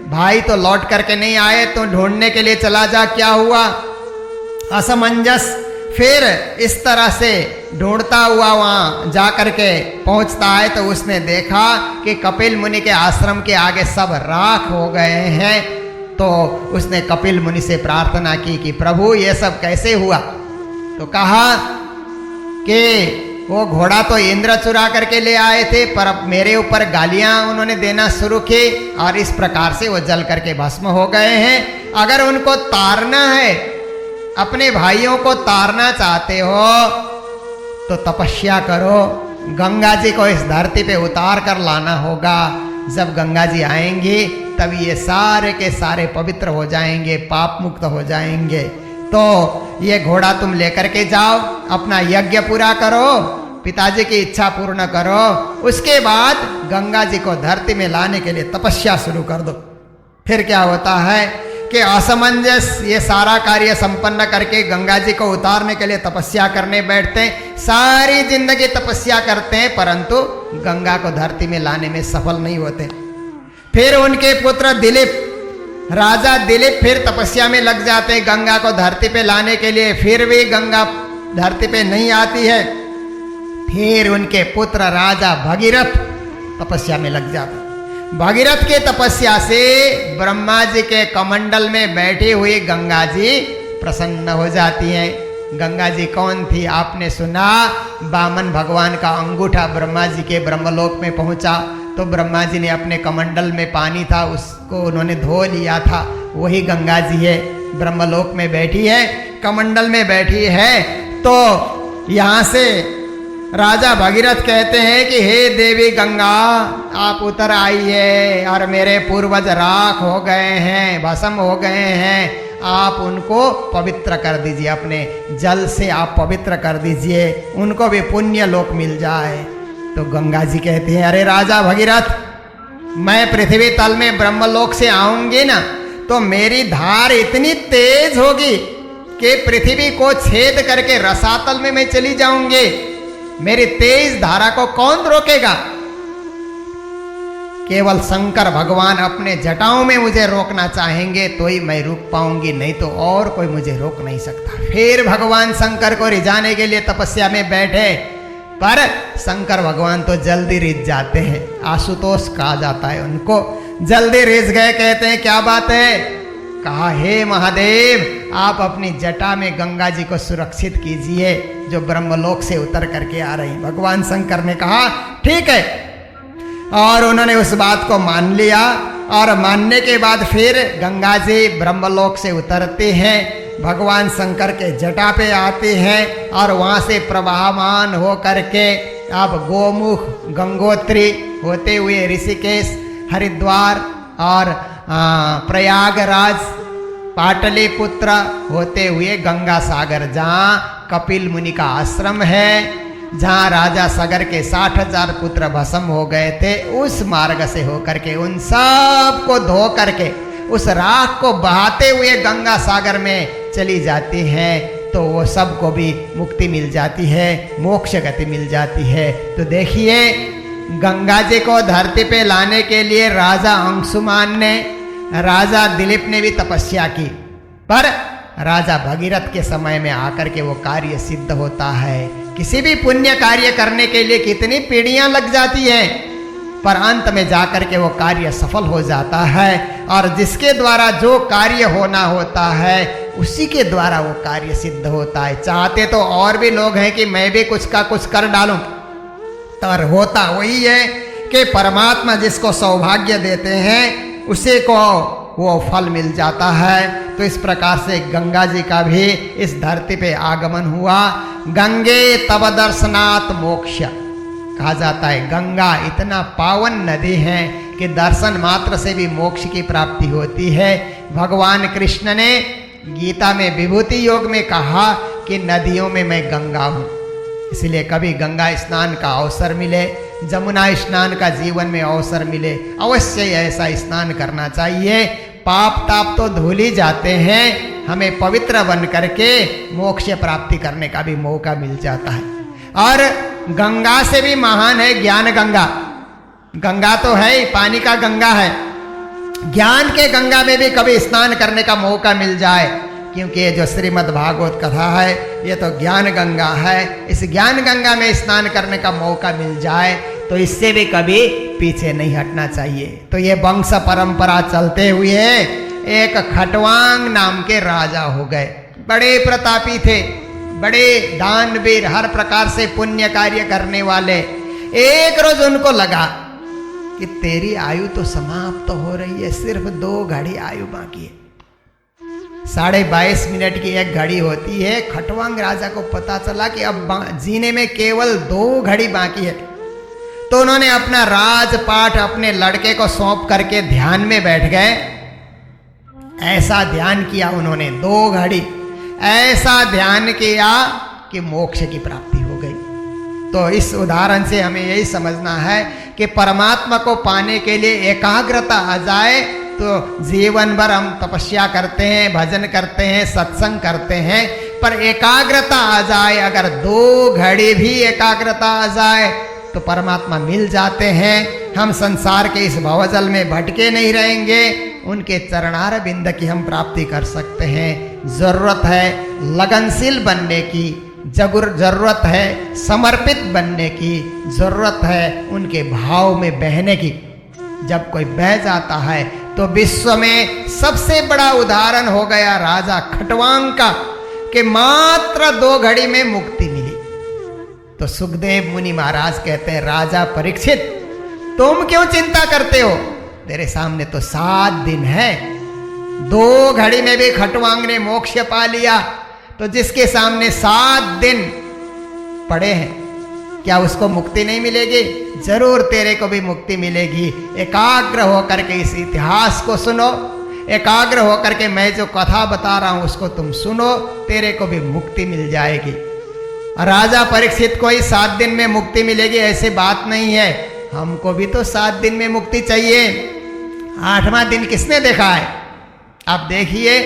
भाई तो लौट करके नहीं आए, तो ढूंढने के लिए चला जा, क्या हुआ। असमंजस फिर इस तरह से ढूंढता हुआ वहां जा करके पहुंचता है तो उसने देखा कि कपिल मुनि के आश्रम के आगे सब राख हो गए हैं। तो उसने कपिल मुनि से प्रार्थना की कि प्रभु ये सब कैसे हुआ। तो कहा कि वो घोड़ा तो इंद्र चुरा करके ले आए थे, पर अब मेरे ऊपर गालियां उन्होंने देना शुरू की और इस प्रकार से वो जल करके भस्म हो गए हैं। अगर उनको तारना है, अपने भाइयों को तारना चाहते हो तो तपस्या करो, गंगा जी को इस धरती पे उतार कर लाना होगा। जब गंगा जी आएंगी तब ये सारे के सारे पवित्र हो जाएंगे, पाप मुक्त हो जाएंगे। तो ये घोड़ा तुम लेकर के जाओ, अपना यज्ञ पूरा करो, पिताजी की इच्छा पूर्ण करो, उसके बाद गंगा जी को धरती में लाने के लिए तपस्या शुरू कर दो। फिर क्या होता है कि असमंजस ये सारा कार्य संपन्न करके गंगा जी को उतारने के लिए तपस्या करने बैठते हैं। सारी जिंदगी तपस्या करते हैं परंतु गंगा को धरती में लाने में सफल नहीं होते। फिर उनके पुत्र दिलीप, राजा दिलीप फिर तपस्या में लग जाते हैं गंगा को धरती पे लाने के लिए, फिर भी गंगा धरती पे नहीं आती है। फिर उनके पुत्र राजा भगीरथ तपस्या में लग जाते। भगीरथ के तपस्या से ब्रह्मा जी के कमंडल में बैठी हुई गंगा जी प्रसन्न हो जाती हैं। गंगा जी कौन थी आपने सुना, वामन भगवान का अंगूठा ब्रह्मा जी के ब्रह्मलोक में पहुंचा तो ब्रह्मा जी ने अपने कमंडल में पानी था उसको उन्होंने धो लिया था, वही गंगा जी है, ब्रह्मलोक में बैठी है, कमंडल में बैठी है। तो यहाँ से राजा भगीरथ कहते हैं कि हे देवी गंगा आप उतर आइए और मेरे पूर्वज राख हो गए हैं, भस्म हो गए हैं, आप उनको पवित्र कर दीजिए, अपने जल से आप पवित्र कर दीजिए, उनको भी पुण्य लोक मिल जाए। तो गंगा जी कहती हैं अरे राजा भगीरथ, मैं पृथ्वी तल में ब्रह्मलोक से आऊंगी ना तो मेरी धार इतनी तेज होगी कि पृथ्वी को छेद करके रसातल में मैं चली जाऊंगी। मेरी तेज धारा को कौन रोकेगा। केवल शंकर भगवान अपने जटाओं में मुझे रोकना चाहेंगे तो ही मैं रुक पाऊंगी, नहीं तो और कोई मुझे रोक नहीं सकता। फिर भगवान शंकर को रिझाने के लिए तपस्या में बैठे, पर शंकर भगवान तो जल्दी रिझ जाते हैं। आशुतोष कहा जाता है उनको, जल्दी रिझ गए। कहते हैं क्या बात है, कहा, हे महादेव, आप अपनी जटा में गंगा जी को सुरक्षित कीजिए जो ब्रह्मलोक से उतर करके आ रही। भगवान शंकर ने कहा ठीक है, और उन्होंने उस बात को मान लिया। और मानने के बाद फिर गंगा जी ब्रह्मलोक से उतरते हैं, भगवान शंकर के जटा पे आते हैं और वहाँ से प्रवाहमान हो करके अब गोमुख, गंगोत्री होते हुए ऋषिकेश, हरिद्वार और प्रयागराज, पाटलिपुत्र होते हुए गंगा सागर, जहाँ कपिल मुनि का आश्रम है, जहाँ राजा सगर के 60,000 पुत्र भस्म हो गए थे, उस मार्ग से होकर के उन सब को धो करके उस राख को बहाते हुए गंगा सागर में चली जाती हैं, तो वो सबको भी मुक्ति मिल जाती है, मोक्ष गति मिल जाती है। तो देखिए, गंगा जी को धरती पे लाने के लिए राजा अंशुमान ने, राजा दिलीप ने भी तपस्या की, पर राजा भगीरथ के समय में आकर के वो कार्य सिद्ध होता है। किसी भी पुण्य कार्य करने के लिए कितनी पीढ़ियां लग जाती हैं, पर अंत में जाकर के वो कार्य सफल हो जाता है। और जिसके द्वारा जो कार्य होना होता है, उसी के द्वारा वो कार्य सिद्ध होता है। चाहते तो और भी लोग हैं कि मैं भी कुछ का कुछ कर डालूं, पर होता वही है कि परमात्मा जिसको सौभाग्य देते हैं उसे को वो फल मिल जाता है। तो इस प्रकार से गंगा जी का भी इस धरती पे आगमन हुआ। गंगे तव दर्शनात् मोक्ष कहा जाता है। गंगा इतना पावन नदी है कि दर्शन मात्र से भी मोक्ष की प्राप्ति होती है। भगवान कृष्ण ने गीता में विभूति योग में कहा कि नदियों में मैं गंगा हूँ, इसलिए कभी गंगा स्नान का अवसर मिले, जमुना स्नान का जीवन में अवसर मिले, अवश्य ऐसा स्नान करना चाहिए। पाप ताप तो धुल ही जाते हैं, हमें पवित्र बन करके मोक्ष प्राप्ति करने का भी मौका मिल जाता है। और गंगा से भी महान है ज्ञान गंगा। गंगा तो है ही, पानी का गंगा है, ज्ञान के गंगा में भी कभी स्नान करने का मौका मिल जाए, क्योंकि ये जो श्रीमद् भागवत कथा है ये तो ज्ञान गंगा है। इस ज्ञान गंगा में स्नान करने का मौका मिल जाए तो इससे भी कभी पीछे नहीं हटना चाहिए। तो ये वंश परंपरा चलते हुए एक खटवांग नाम के राजा हो गए। बड़े प्रतापी थे, बड़े दानवीर, हर प्रकार से पुण्य कार्य करने वाले। एक रोज उनको लगा कि तेरी आयु तो समाप्त हो रही है, सिर्फ 2 घड़ी आयु बाकी है। 22.5 मिनट की एक घड़ी होती है। खटवांग राजा को पता चला कि अब जीने में केवल 2 घड़ी बाकी है। तो उन्होंने अपना राजपाट अपने लड़के को सौंप करके ध्यान में बैठ गए। ऐसा ध्यान किया उन्होंने, 2 घड़ी ऐसा ध्यान किया कि मोक्ष की प्राप्ति हो गई। तो इस उदाहरण से हमें यही समझना है कि परमात्मा को पाने के लिए एकाग्रता आ जाए तो जीवन भर हम तपस्या करते हैं, भजन करते हैं, सत्संग करते हैं, पर एकाग्रता आ जाए, अगर 2 घड़ी भी एकाग्रता आ जाए तो परमात्मा मिल जाते हैं। हम संसार के इस भवजल में भटके नहीं रहेंगे, उनके चरणार बिंद की हम प्राप्ति कर सकते हैं। जरूरत है लगनशील बनने की, जरूरत है समर्पित बनने की, जरूरत है उनके भाव में बहने की। जब कोई बह जाता है तो विश्व में सबसे बड़ा उदाहरण हो गया राजा खटवांग का, कि मात्र 2 घड़ी में मुक्ति मिली। तो सुखदेव मुनि महाराज कहते हैं, राजा परीक्षित तुम क्यों चिंता करते हो, तेरे सामने तो 7 दिन है। 2 घड़ी में भी खटवांग ने मोक्ष पा लिया, तो जिसके सामने 7 दिन पड़े हैं, क्या उसको मुक्ति नहीं मिलेगी? जरूर तेरे को भी मुक्ति मिलेगी। एकाग्र होकर के इस इतिहास को सुनो, एकाग्र होकर के मैं जो कथा बता रहा हूं उसको तुम सुनो, तेरे को भी मुक्ति मिल जाएगी। राजा परीक्षित को ही 7 दिन में मुक्ति मिलेगी ऐसी बात नहीं है, हमको भी तो 7 दिन में मुक्ति चाहिए। 8वां दिन किसने देखा है? आप देखिए,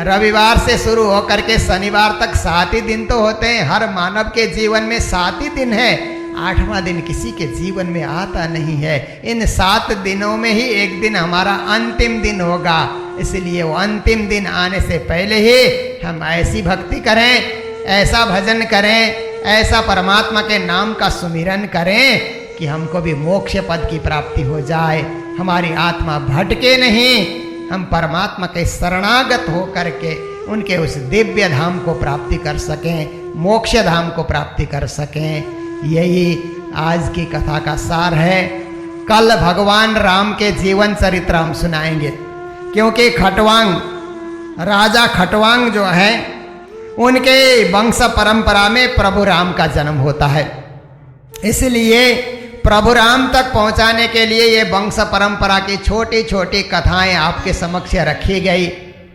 रविवार से शुरू होकर के शनिवार तक 7 ही दिन तो होते हैं, हर मानव के जीवन में 7 ही दिन है। 8वां दिन किसी के जीवन में आता नहीं है। इन 7 दिनों में ही एक दिन हमारा अंतिम दिन होगा, इसलिए वो अंतिम दिन आने से पहले ही हम ऐसी भक्ति करें, ऐसा भजन करें, ऐसा परमात्मा के नाम का सुमिरन करें कि हमको भी मोक्ष पद की प्राप्ति हो जाए, हमारी आत्मा भटके नहीं, हम परमात्मा के शरणागत हो करके उनके उस दिव्य धाम को प्राप्ति कर सकें, मोक्ष धाम को प्राप्ति कर सकें। यही आज की कथा का सार है। कल भगवान राम के जीवन चरित्र हम सुनाएंगे, क्योंकि खटवांग राजा खटवांग जो है उनके वंश परंपरा में प्रभु राम का जन्म होता है। इसलिए प्रभु राम तक पहुंचाने के लिए ये वंश परंपरा की छोटी छोटी कथाएं आपके समक्ष रखी गई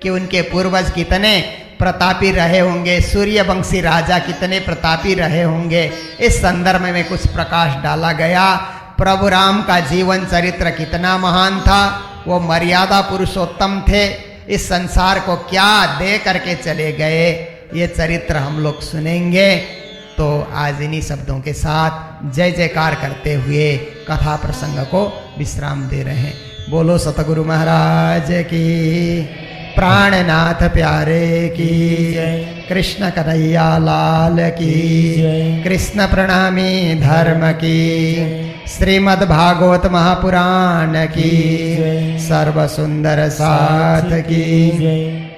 कि उनके पूर्वज कितने प्रतापी रहे होंगे, सूर्यवंशी राजा कितने प्रतापी रहे होंगे। इस संदर्भ में कुछ प्रकाश डाला गया। प्रभु राम का जीवन चरित्र कितना महान था, वो मर्यादा पुरुषोत्तम थे, इस संसार को क्या दे करके चले गए, ये चरित्र हम लोग सुनेंगे। तो आज इन्हीं शब्दों के साथ जय जयकार करते हुए कथा प्रसंग को विश्राम दे रहे हैं। बोलो सतगुरु महाराज की, प्राणनाथ प्यारे की, कृष्ण कन्हैया लाल की, कृष्ण प्रणामी धर्म की, श्रीमद् भागवत महापुराण की, सर्व सुंदर साथ की।